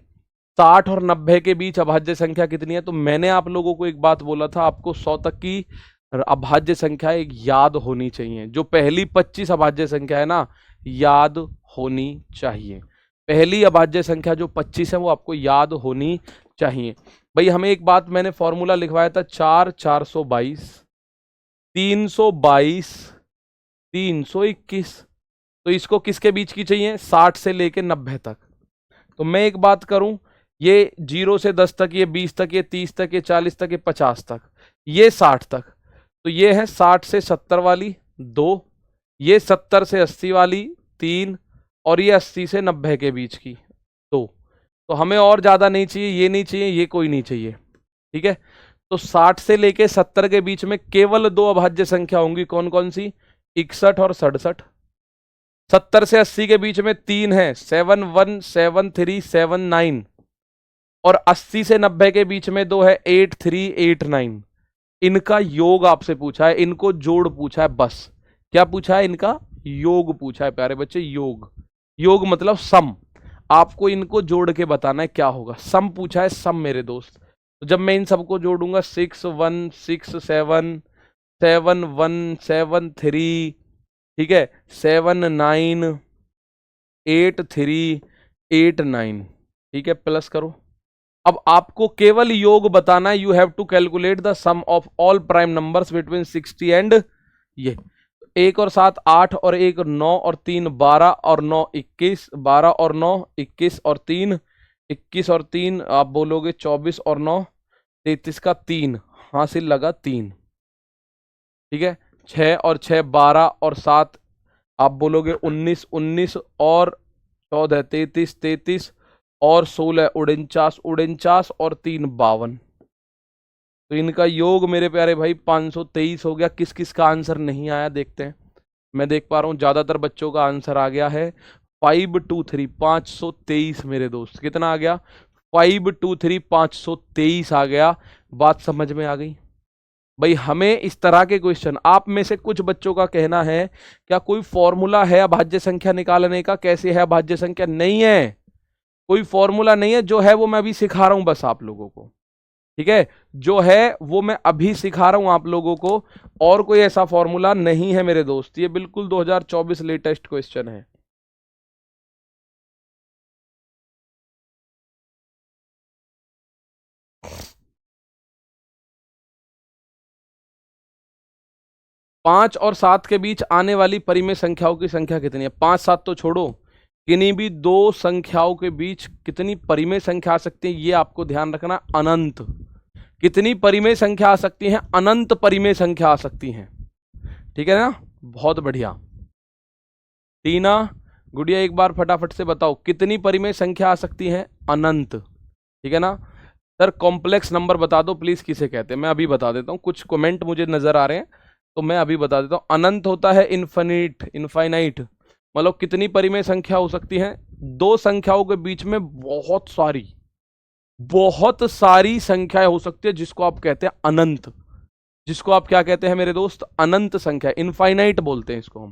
60 और 90 के बीच अभाज्य संख्या कितनी है। तो मैंने आप लोगों को एक बात बोला था, आपको 100 तक की अभाज्य संख्या एक याद होनी चाहिए। जो पहली 25 अभाज्य संख्या है ना, याद होनी चाहिए। पहली अभाज्य संख्या जो 25 है वो आपको याद होनी चाहिए। भाई हमें एक बात, मैंने फॉर्मूला लिखवाया था 4 422 322 321। तो इसको किसके बीच की चाहिए? 60 से लेके 90 तक। तो मैं एक बात करूं, ये 0 से 10 तक, ये 20 तक, ये 30 तक, ये 40 तक, ये 50 तक, ये 60 तक। तो ये है 60 से 70 वाली 2, ये 70 से 80 वाली 3, और ये 80 से 90 के बीच की 2। तो हमें और ज्यादा नहीं चाहिए, ये नहीं चाहिए, ये कोई नहीं चाहिए। ठीक है, तो 60 से लेके 70 के बीच में केवल 2 अभाज्य संख्या होंगी। कौन कौन सी? 61 और 67। 70 से 80 के बीच में 3 है, 717379, और 80 से 90 के बीच में 2 है, 8389। इनका योग आपसे पूछा है, इनको जोड़ पूछा है, बस। क्या पूछा है? इनका योग पूछा है प्यारे बच्चे, योग। योग मतलब सम। आपको इनको जोड़ के बताना है क्या होगा। सम पूछा है, सम मेरे दोस्त। तो जब मैं इन सबको जोड़ूंगा 6167 7173, ठीक है, 798389, ठीक है, प्लस करो। अब आपको केवल योग बताना है। You have to calculate the sum of all prime numbers between 60 and ये 1 और 7 8 और 1 9 और 3 12 और 9 21, 12 और 9 21 और 3 21 और 3 आप बोलोगे 24 और 9 33 का 3 हासिल लगा 3, ठीक है। 6 और 6 12 और 7 आप बोलोगे 19 19 और 14 33 33 और 16 49 49 और 3 52। तो इनका योग मेरे प्यारे भाई 523 हो गया। किस किस का आंसर नहीं आया देखते हैं। मैं देख पा रहा हूं ज्यादातर बच्चों का आंसर आ गया है 523 523 मेरे दोस्त। कितना आ गया? 523 523 आ गया। बात समझ में आ गई भाई? हमें इस तरह के क्वेश्चन, आप में से कुछ बच्चों का कहना है क्या कोई फॉर्मूला है अभाज्य संख्या निकालने का, कैसे है अभाज्य संख्या? नहीं है, कोई फॉर्मूला नहीं है। जो है वो मैं अभी सिखा रहा हूं बस आप लोगों को, ठीक है। जो है वो मैं अभी सिखा रहा हूं आप लोगों को, और कोई ऐसा फॉर्मूला नहीं है मेरे दोस्त। ये बिल्कुल 2024 लेटेस्ट क्वेश्चन है। पांच और 7 के बीच आने वाली परिमेय संख्याओं की संख्या कितनी है? 5 7 तो छोड़ो, किन्हीं भी दो संख्याओं के बीच कितनी परिमेय संख्या आ सकती है ये आपको ध्यान रखना। अनंत। कितनी परिमेय संख्या आ सकती है? अनंत परिमेय संख्या आ सकती है, ठीक है ना। बहुत बढ़िया। टीना गुड़िया एक बार फटाफट से बताओ कितनी परिमेय संख्या आ सकती है? अनंत, ठीक है ना। सर कॉम्प्लेक्स नंबर बता दो प्लीज, किसे कहते हैं? मैं अभी बता देता हूँ, कुछ कमेंट मुझे नजर आ रहे हैं तो मैं अभी बता देता हूँ। अनंत होता है इन्फिनिट, इनफाइनाइट। मतलब कितनी परिमेय संख्या हो सकती है? दो संख्याओं के बीच में बहुत सारी संख्याएं हो सकती है, जिसको आप कहते हैं अनंत। जिसको आप क्या कहते हैं मेरे दोस्त? अनंत संख्या, इनफाइनाइट बोलते हैं इसको हम,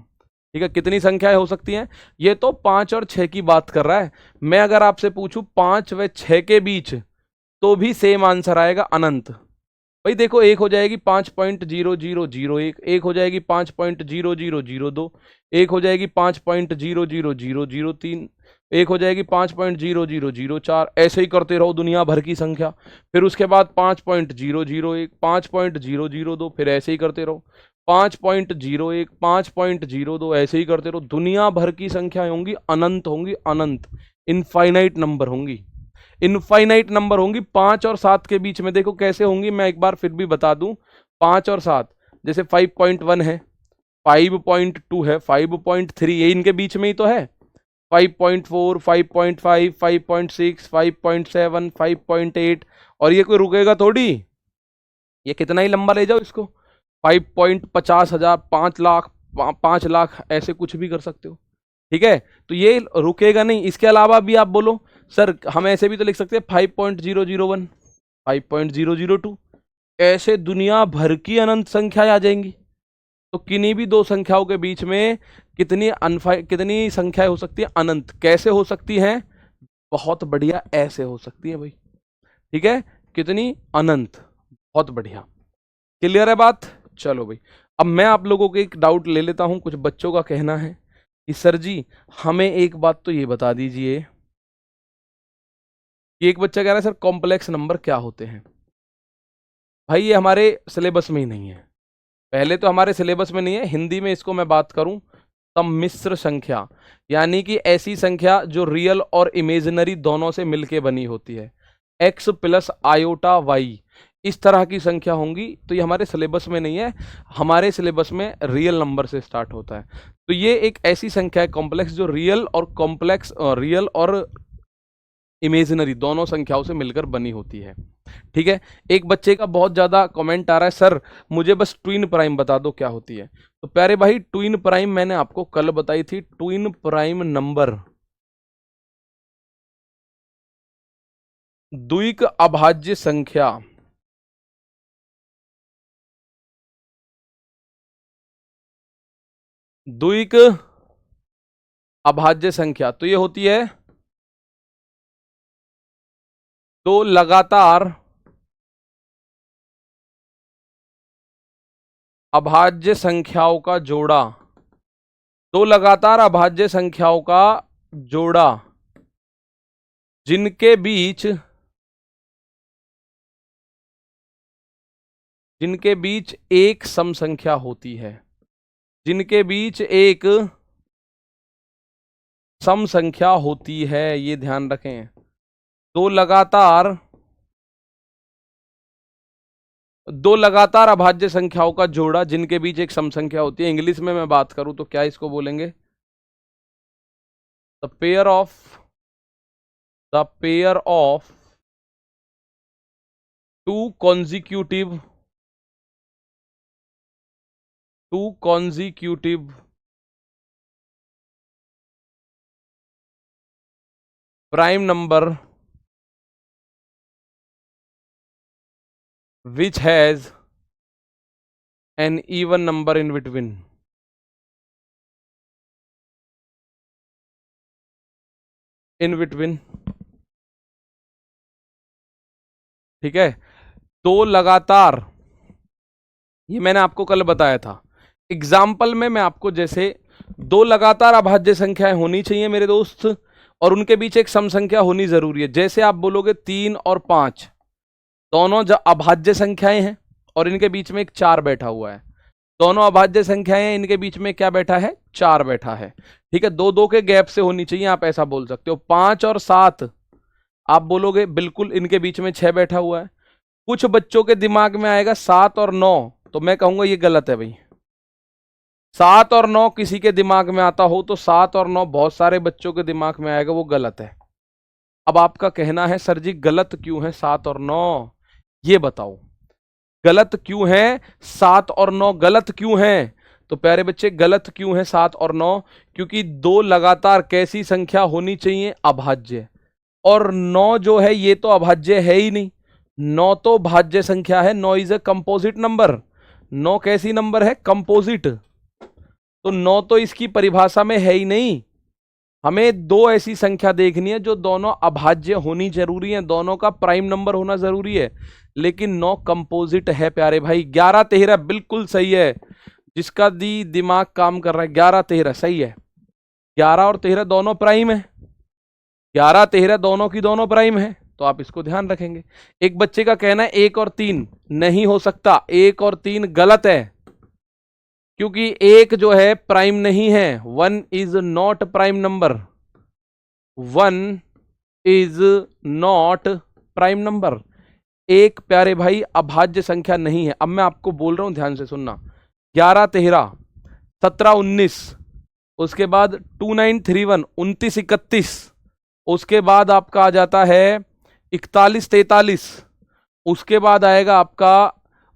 ठीक है। कितनी संख्याएं हो सकती हैं? ये तो 5 और 6 की बात कर रहा है। मैं अगर आपसे पूछूं 5 व 6 के बीच, तो भी सेम आंसर आएगा, अनंत। भाई देखो, एक हो जाएगी 5.0001, एक हो जाएगी 5.0002, एक हो जाएगी 5.000003, एक हो जाएगी 5.0004। ऐसे ही करते रहो दुनिया भर की संख्या। फिर उसके बाद 5.001, 5.002, फिर ऐसे ही करते रहो 5.01, 5.02, ऐसे ही करते रहो। दुनिया भर की संख्या होंगी, अनंत होंगी, अनंत, इनफाइनाइट नंबर होंगी, इनफाइनाइट नंबर होंगी। 5 और 7 के बीच में देखो कैसे होंगी, मैं एक बार फिर भी बता दूं। 5 और 7 जैसे 5.1 है, 5.2 है, 5.3, ये इनके बीच में ही तो है। 5.4, 5.5, 5.6, 5.7, 5.8, और ये कोई रुकेगा थोड़ी, ये कितना ही लंबा ले जाओ इसको, 5.50,000, 5 लाख, 5 लाख, ऐसे कुछ भी कर सकते हो, ठीक है। तो ये रुकेगा नहीं। इसके अलावा भी आप बोलो सर हम ऐसे भी तो लिख सकते हैं 5.001, 5.002, ऐसे दुनिया भर की अनंत संख्याएं आ जाएंगी। तो किन्हीं भी दो संख्याओं के बीच में कितनी संख्याएं हो सकती है? अनंत। कैसे हो सकती हैं? बहुत बढ़िया, ऐसे हो सकती है भाई, ठीक है। कितनी? अनंत। बहुत बढ़िया, क्लियर है बात? चलो भाई, अब मैं आप लोगों को एक डाउट ले लेता हूं। कुछ बच्चों का कहना है कि सर जी हमें एक बात तो ये बता दीजिए कि एक बच्चा कह रहा है सर कॉम्प्लेक्स नंबर क्या होते हैं? भाई ये हमारे सिलेबस में ही नहीं है। पहले तो हमारे सिलेबस में नहीं है। हिंदी में इसको मैं बात करूं, सम्मिश्र संख्या, यानी कि ऐसी संख्या जो रियल और इमेजिनरी दोनों से मिलके बनी होती है। x प्लस आयोटा वाई, इस तरह की संख्या होंगी। तो ये हमारे सिलेबस में नहीं है। हमारे सिलेबस में रियल नंबर से स्टार्ट होता है। तो ये एक ऐसी संख्या है कॉम्प्लेक्स, जो रियल और इमेजिनरी दोनों संख्याओं से मिलकर बनी होती है। ठीक है। एक बच्चे का बहुत ज्यादा कमेंट आ रहा है, सर मुझे बस ट्विन प्राइम बता दो क्या होती है। तो प्यारे भाई ट्विन प्राइम मैंने आपको कल बताई थी, ट्विन प्राइम नंबर द्विक अभाज्य संख्या, द्विक अभाज्य संख्या तो ये होती है दो लगातार अभाज्य संख्याओं का जोड़ा, दो लगातार अभाज्य संख्याओं का जोड़ा जिनके बीच एक सम संख्या होती है, जिनके बीच एक सम संख्या होती है, ये ध्यान रखें। दो लगातार अभाज्य संख्याओं का जोड़ा जिनके बीच एक सम संख्या होती है। इंग्लिश में मैं बात करूं तो क्या इसको बोलेंगे? The pair of two consecutive prime number which has an even number in between, ठीक है। दो लगातार, ये मैंने आपको कल बताया था एग्जाम्पल में, मैं आपको जैसे दो लगातार अभाज्य संख्याएं होनी चाहिए मेरे दोस्त, और उनके बीच एक सम संख्या होनी जरूरी है। जैसे आप बोलोगे 3 और 5 दोनों अभाज्य संख्याएं हैं और इनके बीच में एक 4 बैठा हुआ है, दोनों अभाज्य संख्याएं हैं, इनके बीच में क्या बैठा है? 4 बैठा है, ठीक है। दो दो के गैप से होनी चाहिए, आप ऐसा बोल सकते हो। 5 और 7 आप बोलोगे बिल्कुल इनके बीच में 6 बैठा हुआ है। कुछ बच्चों के दिमाग में आएगा 7 और 9, तो मैं कहूंगा ये गलत है भाई। 7 और 9 किसी के दिमाग में आता हो तो 7 और 9 बहुत सारे बच्चों के दिमाग में आएगा, वो गलत है। अब आपका कहना है सर जी गलत क्यों है 7 और 9, ये बताओ गलत क्यों है? 7 और 9 गलत क्यों है? तो प्यारे बच्चे गलत क्यों है 7 और 9? क्योंकि दो लगातार कैसी संख्या होनी चाहिए? अभाज्य। और 9 जो है ये तो अभाज्य है ही नहीं, 9 तो भाज्य संख्या है। 9 इज ए कंपोजिट नंबर। 9 कैसी नंबर है? कंपोजिट। तो 9 तो इसकी परिभाषा में है ही नहीं। हमें दो ऐसी संख्या देखनी है जो दोनों अभाज्य होनी जरूरी है, दोनों का प्राइम नंबर होना जरूरी है, लेकिन 9 कंपोजिट है प्यारे भाई। 11 13 बिल्कुल सही है, जिसका दिमाग काम कर रहा है 11 13 सही है। 11 और 13 दोनों प्राइम है, 11 13 दोनों की दोनों प्राइम है, तो आप इसको ध्यान रखेंगे। एक बच्चे का कहना है 1 और 3 नहीं हो सकता, 1 और 3 गलत है, क्योंकि 1 जो है प्राइम नहीं है। 1 is not prime number, 1 is not prime number. एक प्यारे भाई अभाज्य संख्या नहीं है। अब मैं आपको बोल रहा हूं ध्यान से सुनना। 11 13 17 19, उसके बाद 2 9 3 1 29 31, उसके बाद आपका आ जाता है 41 43, उसके बाद आएगा आपका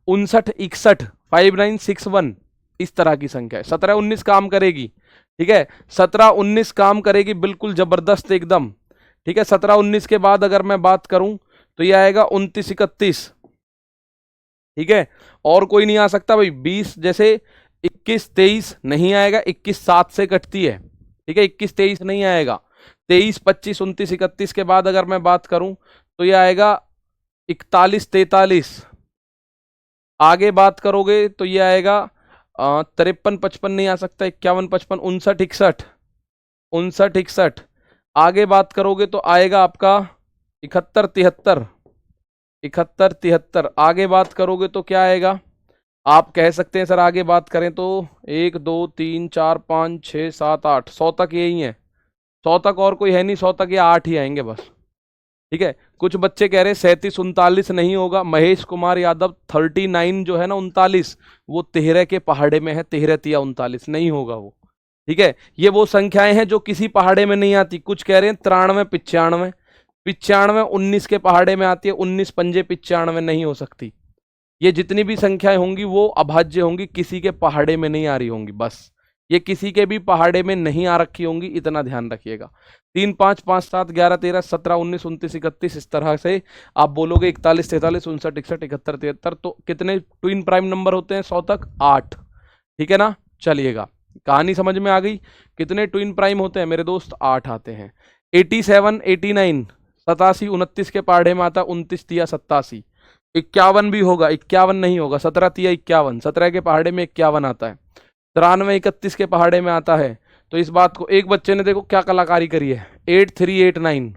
59 61 5 9 6 1, इस तरह की संख्या है। 17 19 काम करेगी, ठीक है। 17 19 काम करेगी बिल्कुल जबरदस्त एकदम, ठीक है। 17 19 के बाद अगर मैं बात करूं तो ये आएगा 29 31, ठीक है। और कोई नहीं आ सकता भाई। 20 जैसे 21 23 नहीं आएगा, 21 7 से कटती है, ठीक है। 21 23 नहीं आएगा। 23 25 29 31 के बाद अगर मैं बात करूं तो ये आएगा 41 43। आगे बात करोगे तो ये आएगा 53 55 नहीं आ सकता, 51 55 59 61 59 61। आगे बात करोगे तो आएगा आपका 71 73 71 73। आगे बात करोगे तो क्या आएगा? आप कह सकते हैं सर आगे बात करें तो 1 2 3 4 5 6 7 8 100 तक यही है, 100 तक और कोई है नहीं, 100 तक ये 8 ही आएंगे बस, ठीक है। कुछ बच्चे कह रहे 37 39 नहीं होगा। महेश कुमार यादव 39 जो है ना 39, वो 13 के पहाड़े में है, 13 तिया 39 नहीं होगा वो, ठीक है। ये वो संख्याएं हैं जो किसी पहाड़े में नहीं आती। कुछ कह रहे हैं 93 95, 95 19 के पहाड़े में आती है, 19 पंजे 95 नहीं हो सकती। ये जितनी भी संख्याएं होंगी वो अभाज्य होंगी, किसी के पहाड़े में नहीं आ रही होंगी, बस ये किसी के भी पहाड़े में नहीं आ रखी होंगी, इतना ध्यान रखिएगा। 3 5 5 7 11 13 17 19 29 31 इस तरह से आप बोलोगे 41 43 59 61 71 73, तो कितने ट्विन प्राइम नंबर होते हैं 100 तक? 8। ठीक है ना, चलिएगा, कहानी समझ में आ गई। कितने ट्विन प्राइम होते हैं मेरे दोस्त? 8 आते हैं। 87 89 87 29 के पहाड़े में आता, 29 तिया 87, 51 भी होगा, 51 नहीं होगा, 17 तिया 51, 17 के पहाड़े में 51 आता है। 93 31 के पहाड़े में आता है। तो इस बात को एक बच्चे ने देखो क्या कलाकारी करी है, 8389।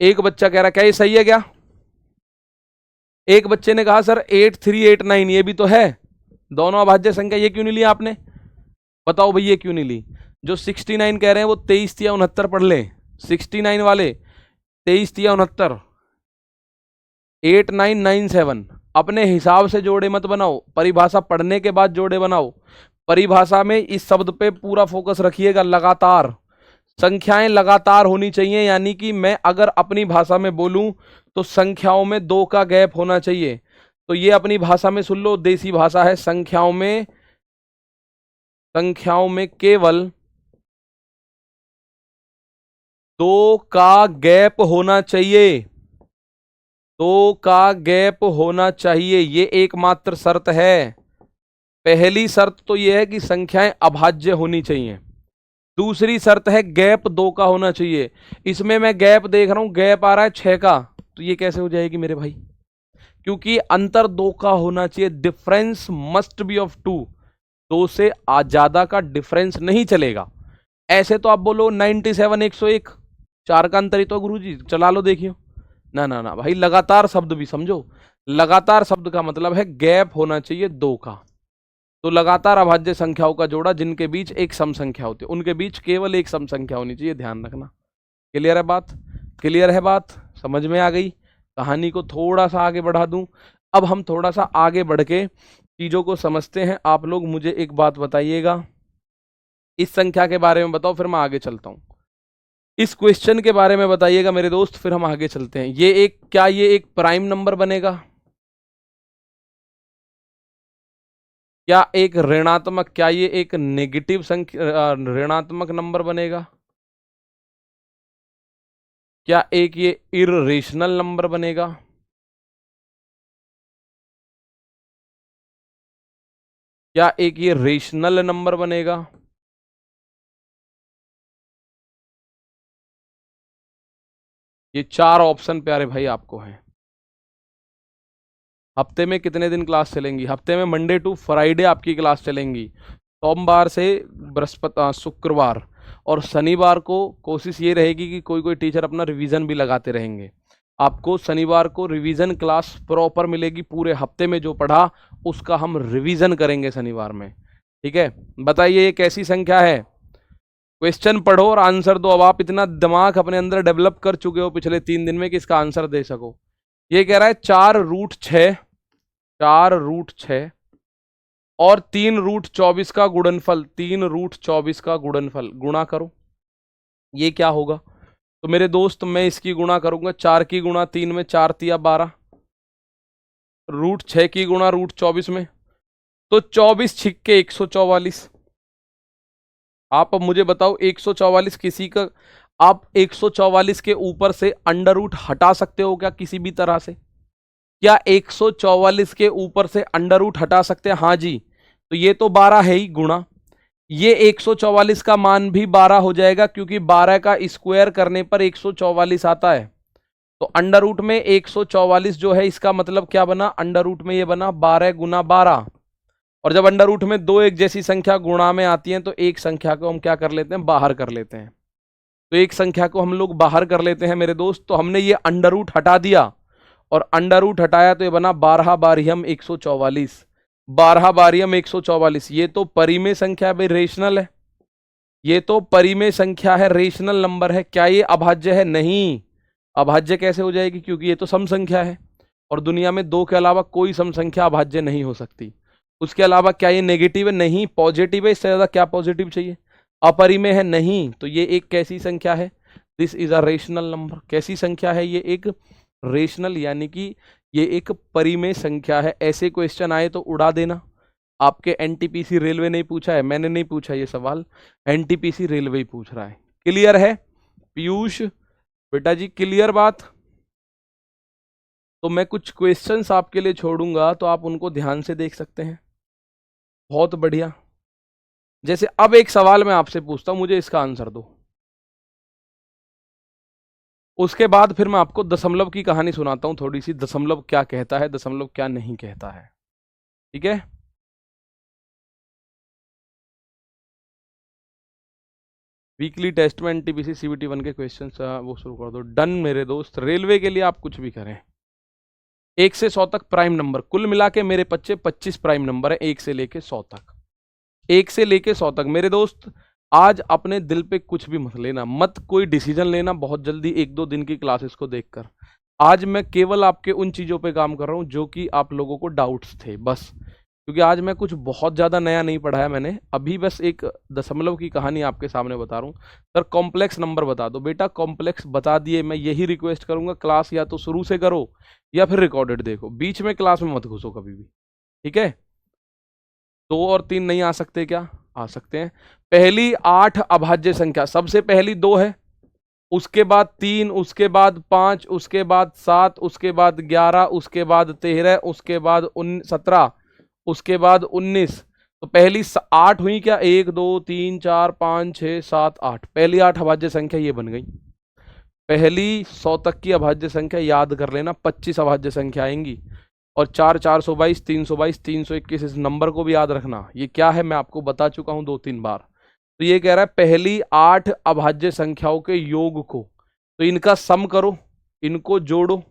एक बच्चा कह रहा क्या ये सही है क्या? एक बच्चे ने कहा सर 8389 ये भी तो है, दोनों अभाज्य संख्या, ये क्यों नहीं लिया आपने? बताओ भाई ये क्यों नहीं ली? जो 69 कह रहे हैं वो 23 तिया 69 पढ़ ले, 69 वाले 23 तिया 69, 8997। अपने हिसाब से जोड़े मत बनाओ, परिभाषा पढ़ने के बाद जोड़े बनाओ। परिभाषा में इस शब्द पे पूरा फोकस रखिएगा, लगातार संख्याएं लगातार होनी चाहिए, यानी कि मैं अगर अपनी भाषा में बोलूं तो संख्याओं में 2 का गैप होना चाहिए। तो ये अपनी भाषा में सुन लो, देसी भाषा है, संख्याओं में केवल 2 का गैप होना चाहिए, 2 का गैप होना चाहिए, ये एकमात्र शर्त है। पहली शर्त तो यह है कि संख्याएं अभाज्य होनी चाहिए, दूसरी शर्त है गैप 2 का होना चाहिए। इसमें मैं गैप देख रहा हूं, गैप आ रहा है 6 का, तो ये कैसे हो जाएगी मेरे भाई? क्योंकि अंतर 2 का होना चाहिए, डिफरेंस मस्ट बी ऑफ 2, 2 से ज्यादा का डिफरेंस नहीं चलेगा। ऐसे तो आप बोलो 97 101, 4 का अंतर ही तो गुरुजी, चला लो देखियो। ना ना ना भाई, लगातार शब्द भी समझो, लगातार शब्द का मतलब है गैप होना चाहिए 2 का। तो लगातार अभाज्य संख्याओं का जोड़ा जिनके बीच एक सम संख्या होती है, उनके बीच केवल एक सम संख्या होनी चाहिए, ध्यान रखना। क्लियर है बात? क्लियर है बात? समझ में आ गई? कहानी को थोड़ा सा आगे बढ़ा दूं। अब हम थोड़ा सा आगे बढ़ के चीजों को समझते हैं। आप लोग मुझे एक बात बताइएगा, इस संख्या के बारे में बताओ, फिर मैं आगे चलता हूं। इस क्वेश्चन के बारे में बताइएगा मेरे दोस्त, फिर हम आगे चलते हैं। क्या ये एक प्राइम नंबर बनेगा? क्या एक ऋणात्मक, क्या ये एक नेगेटिव संख्या, ऋणात्मक नंबर बनेगा? क्या एक ये इररेशनल नंबर बनेगा? क्या एक ये रेशनल नंबर बनेगा? ये 4 ऑप्शन प्यारे भाई आपको हैं। हफ्ते में कितने दिन क्लास चलेंगी? हफ्ते में मंडे टू फ्राइडे आपकी क्लास चलेंगी, सोमवार से बृहस्पति शुक्रवार, और शनिवार को कोशिश ये रहेगी कि कोई कोई टीचर अपना रिवीजन भी लगाते रहेंगे। आपको शनिवार को रिवीजन क्लास प्रॉपर मिलेगी, पूरे हफ्ते में जो पढ़ा उसका हम रिवीजन करेंगे शनिवार में। ठीक है, बताइए ये कैसी संख्या है? क्वेश्चन पढ़ो और आंसर दो। अब आप इतना दिमाग अपने अंदर डेवलप कर चुके हो पिछले 3 दिन में कि इसका आंसर दे सको। ये कह रहा है 4√6, 4√6 और 3√24 का गुणनफल, 3√24 का गुणनफल गुणा करो, ये क्या होगा? तो मेरे दोस्त मैं इसकी गुणा करूंगा, 4 की गुणा 3 में, 4 तिया 12, √6 की गुणा √24 में, तो 24 छिक्के 144। आप अब मुझे बताओ 144 किसी का, आप 144 के ऊपर से अंडर रूट हटा सकते हो क्या किसी भी तरह से? क्या 144 के ऊपर से अंडर रूट हटा सकते हैं? हाँ जी। तो ये तो 12 है ही गुणा, ये 144 का मान भी 12 हो जाएगा, क्योंकि 12 का स्क्वायर करने पर 144 आता है। तो अंडर रूट में 144 जो है, इसका मतलब क्या बना? अंडर रूट में ये बना 12 गुना 12। और जब अंडर रूट में दो एक जैसी संख्या गुणा में आती है तो एक संख्या को हम क्या कर लेते हैं? बाहर कर लेते हैं। तो एक संख्या को हम लोग बाहर कर लेते हैं मेरे दोस्त। तो हमने ये अंडर रूट हटा दिया, और अंडर रूट हटाया तो ये बना 12 बारियम 144, 12 बारियम 144। ये तो परिमेय संख्या भाई, रेशनल है, ये तो परिमेय संख्या है, रेशनल नंबर है। क्या ये अभाज्य है? नहीं। अभाज्य कैसे हो जाएगी? क्योंकि ये तो सम संख्या है, और दुनिया में 2 के अलावा कोई सम संख्या अभाज्य नहीं हो सकती। उसके अलावा क्या ये नेगेटिव है? नहीं। पॉजिटिव है, इससे ज्यादा क्या पॉजिटिव चाहिए? अपरिमेय है? नहीं। तो ये एक कैसी संख्या है? This is a rational number. कैसी संख्या है ये? एक रेशनल, यानी कि ये एक परिमेय संख्या है। ऐसे क्वेश्चन आए तो उड़ा देना। आपके एनटीपीसी रेलवे ने पूछा है, मैंने नहीं पूछा ये सवाल, एनटीपीसी रेलवे ही पूछ रहा है। क्लियर है पीयूष बेटा जी? क्लियर बात? तो मैं कुछ क्वेश्चंस आपके लिए छोड़ूंगा, तो आप उनको ध्यान से देख सकते हैं। बहुत बढ़िया। जैसे अब एक सवाल मैं आपसे पूछता हूं, मुझे इसका आंसर दो। उसके बाद फिर मैं आपको दशमलव की कहानी सुनाता हूं थोड़ी सी, दशमलव क्या कहता है, दशमलव क्या नहीं कहता है। ठीक है? वीकली टेस्ट में एनटीपीसी सीबीटी 1 के क्वेश्चन वो शुरू कर दो। डन मेरे दोस्त। रेलवे के लिए आप कुछ भी करें। 1 से 100 तक प्राइम नंबर, कुल मिला के मेरे बच्चे 25 प्राइम नंबर है, 1 से लेके 100 तक। 1 से लेके 100 तक मेरे दोस्त। आज अपने दिल पे कुछ भी मत लेना, मत कोई डिसीजन लेना बहुत जल्दी 1-2 दिन की क्लासेस को देखकर। आज मैं केवल आपके उन चीजों पे काम कर रहा हूं जो कि आप लोगों को डाउट्स थे, बस। क्योंकि आज मैं कुछ बहुत ज्यादा नया नहीं पढ़ाया मैंने, अभी बस एक दशमलव की कहानी आपके सामने बता रहा हूँ। सर कॉम्प्लेक्स नंबर बता दो बेटा, कॉम्प्लेक्स बता दिए। मैं यही रिक्वेस्ट करूंगा, क्लास या तो शुरू से करो या फिर रिकॉर्डेड देखो, बीच में क्लास में मत घुसो कभी भी। ठीक है? 2 और 3 नहीं आ सकते क्या? आ सकते हैं। पहली 8 अभाज्य संख्या, सबसे पहली 2 है, उसके बाद 3, उसके बाद 5, उसके बाद 7, उसके बाद 11, उसके बाद 13, उसके बाद 17, उसके बाद 19। तो पहली 8 हुई क्या? 1 2 3 4 5 6 7 8, पहली 8 अभाज्य संख्या ये बन गई। पहली 100 तक की अभाज्य संख्या याद कर लेना, 25 अभाज्य संख्या आएंगी। और 4 422, 322, 321, इस नंबर को भी याद रखना। ये क्या है मैं आपको बता चुका हूं 2-3 बार। तो ये कह रहा है पहली 8 अभाज्य संख्याओं के योग को, तो इनका सम करो, इनको जोड़ो।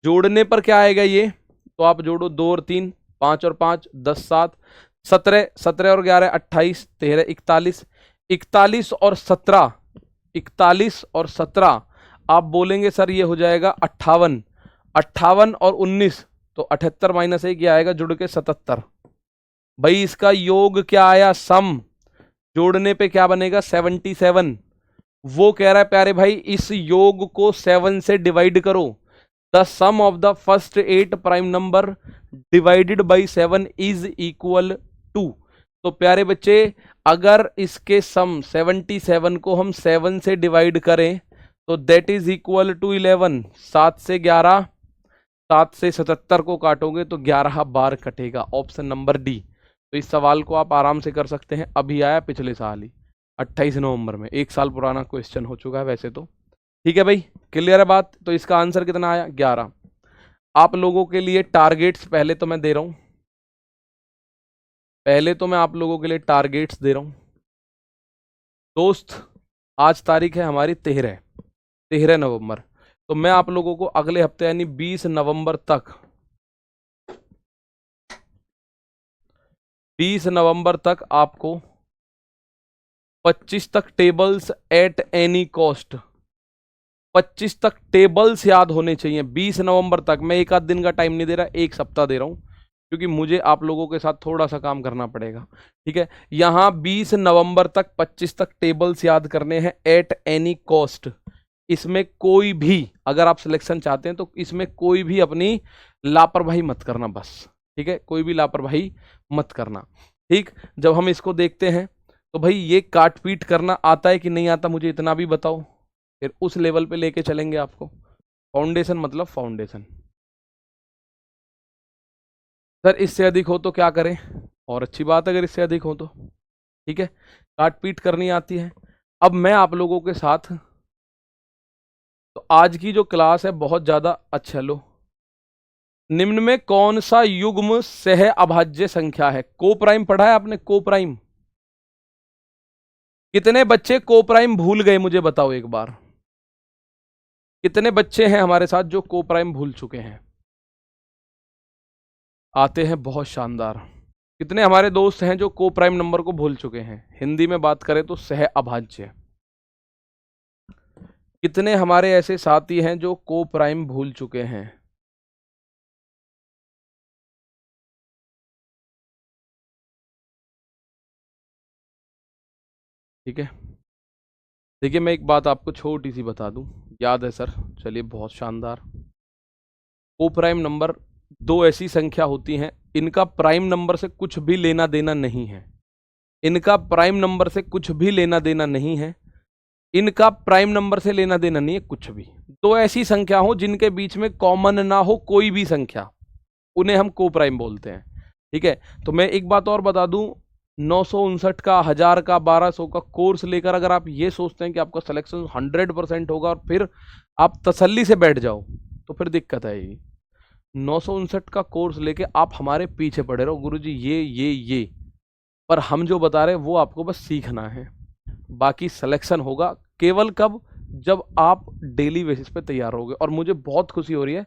जोड़ने पर क्या आएगा ये? तो आप जोड़ो, 2 और 3, 5 और 5, 10 7, 17, 17 और 11 28, 13 41, 41 और 17, 41 और 17, आप बोलेंगे सर ये हो जाएगा 58, 58 और 19, तो 78 माइनस 1 आएगा, जुड़ के 77। भाई इसका योग क्या आया? सम। जोड़ने पे क्या बनेगा? 77। वो कह रहा है प्यारे भाई इस योग को 7 से डिवाइड करो। The sum of the first 8 prime number divided by 7 is equal to. तो प्यारे बच्चे, अगर इसके सम 77 को हम 7 से डिवाइड करें तो दैट इज इक्वल टू 11। 7 से 11, 7 से 77 को काटोगे तो 11 बार कटेगा, ऑप्शन नंबर डी। तो इस सवाल को आप आराम से कर सकते हैं, अभी आया पिछले साल ही 28 नवंबर में, 1 साल पुराना क्वेश्चन हो चुका है वैसे तो। ठीक है भाई, क्लियर है बात? तो इसका आंसर कितना आया? 11। आप लोगों के लिए टारगेट्स पहले तो मैं दे रहा हूं, पहले तो मैं आप लोगों के लिए टारगेट्स दे रहा हूं दोस्त। आज तारीख है हमारी 13 नवंबर। तो मैं आप लोगों को अगले हफ्ते यानी 20 नवंबर तक, 20 नवंबर तक आपको 25 तक टेबल्स एट एनी कॉस्ट, 25 तक टेबल्स याद होने चाहिए 20 नवंबर तक। मैं एक आध दिन का टाइम नहीं दे रहा, एक सप्ताह दे रहा हूं, क्योंकि मुझे आप लोगों के साथ थोड़ा सा काम करना पड़ेगा। ठीक है? यहां 20 नवंबर तक 25 तक टेबल्स याद करने हैं एट एनी कॉस्ट। इसमें कोई भी, अगर आप सिलेक्शन चाहते हैं तो इसमें कोई भी अपनी लापरवाही मत करना बस। ठीक है? कोई भी लापरवाही मत करना। ठीक? जब हम इसको देखते हैं तो भाई ये काट पीट करना आता है कि नहीं आता, मुझे इतना भी बताओ, फिर उस लेवल पे लेके चलेंगे आपको। फाउंडेशन मतलब फाउंडेशन। सर इससे अधिक हो तो क्या करें? और अच्छी बात है अगर इससे अधिक हो तो। ठीक है? काट पीट करनी आती है। अब मैं आप लोगों के साथ, तो आज की जो क्लास है बहुत ज्यादा, अच्छा लो, निम्न में कौन सा युग्म सह अभाज्य संख्या है? को प्राइम पढ़ा है आपने? को प्राइम कितने बच्चे को प्राइम भूल गए मुझे बताओ एक बार। कितने बच्चे हैं हमारे साथ जो को प्राइम भूल चुके हैं? आते हैं, बहुत शानदार। कितने हमारे दोस्त हैं जो को प्राइम नंबर को भूल चुके हैं? हिंदी में बात करें तो सह अभाज्य। कितने हमारे ऐसे साथी हैं जो को प्राइम भूल चुके हैं? ठीक है, देखिए मैं एक बात आपको छोटी सी बता दूं, याद है सर? चलिए बहुत शानदार। को प्राइम नंबर दो ऐसी संख्या होती हैं, इनका प्राइम नंबर से कुछ भी लेना देना नहीं है। इनका प्राइम नंबर से कुछ भी लेना देना नहीं है। इनका प्राइम नंबर से लेना देना नहीं है कुछ भी। दो ऐसी संख्या हो जिनके बीच में कॉमन ना हो कोई भी संख्या, उन्हें हम को प्राइम बोलते हैं। ठीक है, तो मैं एक बात और बता दूं, 959 का, 1000 का, 1200 का कोर्स लेकर अगर आप ये सोचते हैं कि आपका सिलेक्शन 100% होगा और फिर आप तसल्ली से बैठ जाओ, तो फिर दिक्कत आएगी। 959 का कोर्स लेके आप हमारे पीछे पड़े रहो, गुरुजी ये, पर हम जो बता रहे हैं वो आपको बस सीखना है। बाकी सिलेक्शन होगा केवल कब? जब आप डेली बेसिस पे तैयार होगे। और मुझे बहुत खुशी हो रही है,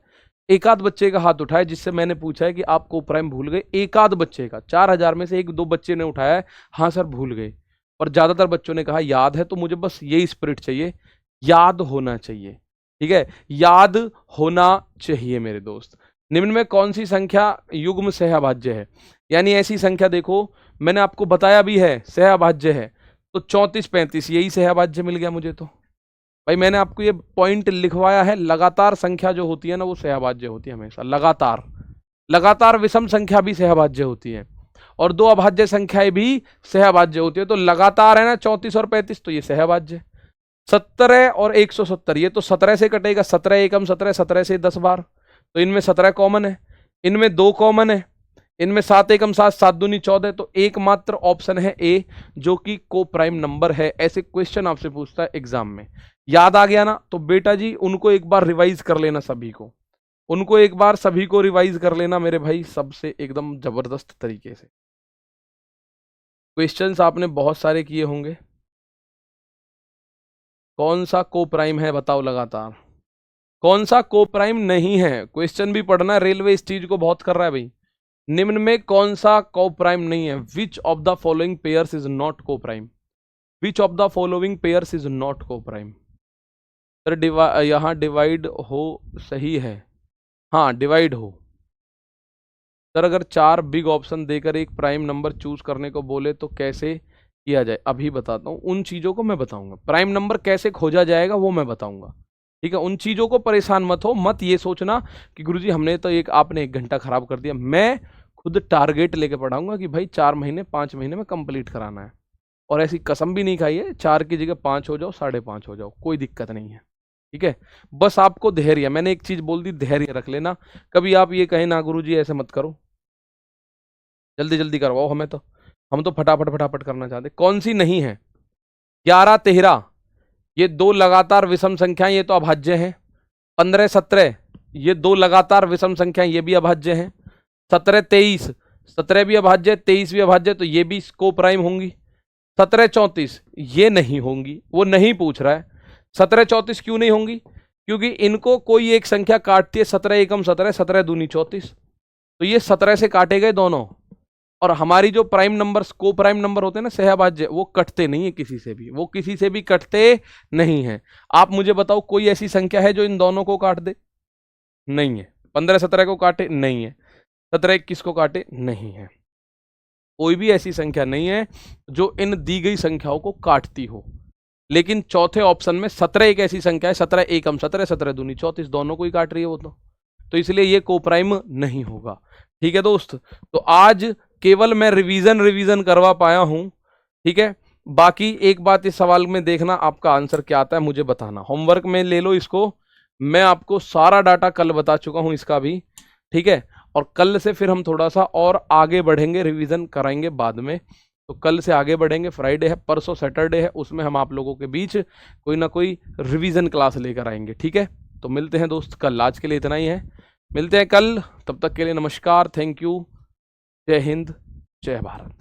एक आध बच्चे का हाथ उठाया जिससे मैंने पूछा है कि आप को प्राइम भूल गए। एक आध बच्चे का, 4000 में से एक दो बच्चे ने उठाया है, हाँ सर भूल गए। और ज्यादातर बच्चों ने कहा याद है। तो मुझे बस यही स्पिरिट चाहिए, याद होना चाहिए। ठीक है, याद होना चाहिए मेरे दोस्त। निम्न में कौन सी संख्या युग्म सहअभाज्य है? यानी ऐसी संख्या देखो, मैंने आपको बताया भी है सहअभाज्य है, तो 34 35 यही सहअभाज्य मिल गया मुझे। तो भाई मैंने आपको ये पॉइंट लिखवाया है, लगातार संख्या जो होती है ना वो सहअभाज्य होती है हमेशा। लगातार विषम संख्या भी सहअभाज्य होती है और दो अभाज्य संख्याएं भी सहअभाज्य होती है। तो लगातार है ना 34 और 35, तो ये सहअभाज्य। 17 और 170, ये तो 17 से कटेगा, 17 एकम 17, 17 से 10 बार, तो इनमें 17 कॉमन है, इनमें 2 कॉमन है, इनमें 7 एकम 7, 7 दूनी 14, तो एकमात्र ऑप्शन है ए जो कि को प्राइम नंबर है। ऐसे क्वेश्चन आपसे पूछता है एग्जाम में। याद आ गया ना? तो बेटा जी उनको एक बार रिवाइज कर लेना, सभी को, उनको एक बार सभी को रिवाइज कर लेना मेरे भाई, सबसे एकदम जबरदस्त तरीके से। क्वेश्चंस आपने बहुत सारे किए होंगे। कौन सा को प्राइम है बताओ लगातार, कौन सा को प्राइम नहीं है? क्वेश्चन भी पढ़ना, रेलवे इस चीज को बहुत कर रहा है भाई। निम्न में कौन सा को प्राइम नहीं है? Which of the following pairs is not coprime? Which of the following pairs is not coprime? Sir यहाँ डिवाइड हो सही है, हाँ डिवाइड हो। सर अगर 4 बिग ऑप्शन देकर एक प्राइम नंबर चूज करने को बोले तो कैसे किया जाए? अभी बताता हूँ, उन चीजों को मैं बताऊंगा। प्राइम नंबर कैसे खोजा जाएगा वो मैं बताऊंगा। ठीक है, उन चीजों को परेशान मत हो, मत ये सोचना कि गुरुजी हमने तो आपने 1 घंटा खराब कर दिया। मैं खुद टारगेट लेके पढ़ाऊंगा कि भाई 4 महीने 5 महीने में कंप्लीट कराना है। और ऐसी कसम भी नहीं खाई है 4 की जगह 5 हो जाओ, 5.5 हो जाओ, कोई दिक्कत नहीं है। ठीक है, बस आपको धैर्य, मैंने एक चीज बोल दी, धैर्य रख लेना। कभी आप ये कहें ना गुरुजी ऐसे मत करो, जल्दी जल्दी करवाओ हमें, तो हम तो फटाफट फटाफट करना चाहते। कौन सी नहीं है? 11 13 ये 2 लगातार विषम संख्याएं, ये तो अभाज्य हैं। 15 17 ये 2 लगातार विषम संख्याएं, ये भी अभाज्य हैं। 17 23 17 भी अभाज्य, 23 भी अभाज्य, तो ये भी को प्राइम होंगी। 17 34 ये नहीं होंगी, वो नहीं पूछ रहा है। 17 34 क्यों नहीं होंगी? क्योंकि इनको कोई एक संख्या काटती है, 17 एकम 17, 17 दूनी 34, तो ये 17 से काटे गए दोनों। और हमारी जो प्राइम नंबर्स को प्राइम नंबर होते हैं ना सहअभाज्य, वो कटते नहीं है किसी से भी, वो किसी से भी कटते नहीं है। आप मुझे बताओ कोई ऐसी संख्या है जो इन दोनों को काट दे? नहीं है। 15 17 को काटे? नहीं है। 17 21 को काटे? नहीं है। कोई भी ऐसी संख्या नहीं है जो इन दी गई संख्याओं को काटती हो। लेकिन चौथे ऑप्शन में 17 एक ऐसी संख्या है, 17 एकम 17, 17 दूनी 34, दोनों को ही काट रही है वो तो इसलिए ये को प्राइम नहीं होगा। ठीक है दोस्त, तो आज केवल मैं रिवीजन करवा पाया हूं। ठीक है, बाकी एक बात इस सवाल में देखना, आपका आंसर क्या आता है मुझे बताना। होमवर्क में ले लो इसको, मैं आपको सारा डाटा कल बता चुका हूं इसका भी। ठीक है, और कल से फिर हम थोड़ा सा और आगे बढ़ेंगे, रिवीजन कराएंगे बाद में। तो कल से आगे बढ़ेंगे, फ्राइडे है, परसों सैटरडे है, उसमें हम आप लोगों के बीच कोई ना कोई रिवीजन क्लास लेकर आएंगे। ठीक है, तो मिलते हैं दोस्त कल। आज के लिए इतना ही है, मिलते हैं कल, तब तक के लिए नमस्कार, थैंक यू, जय हिंद, जय भारत।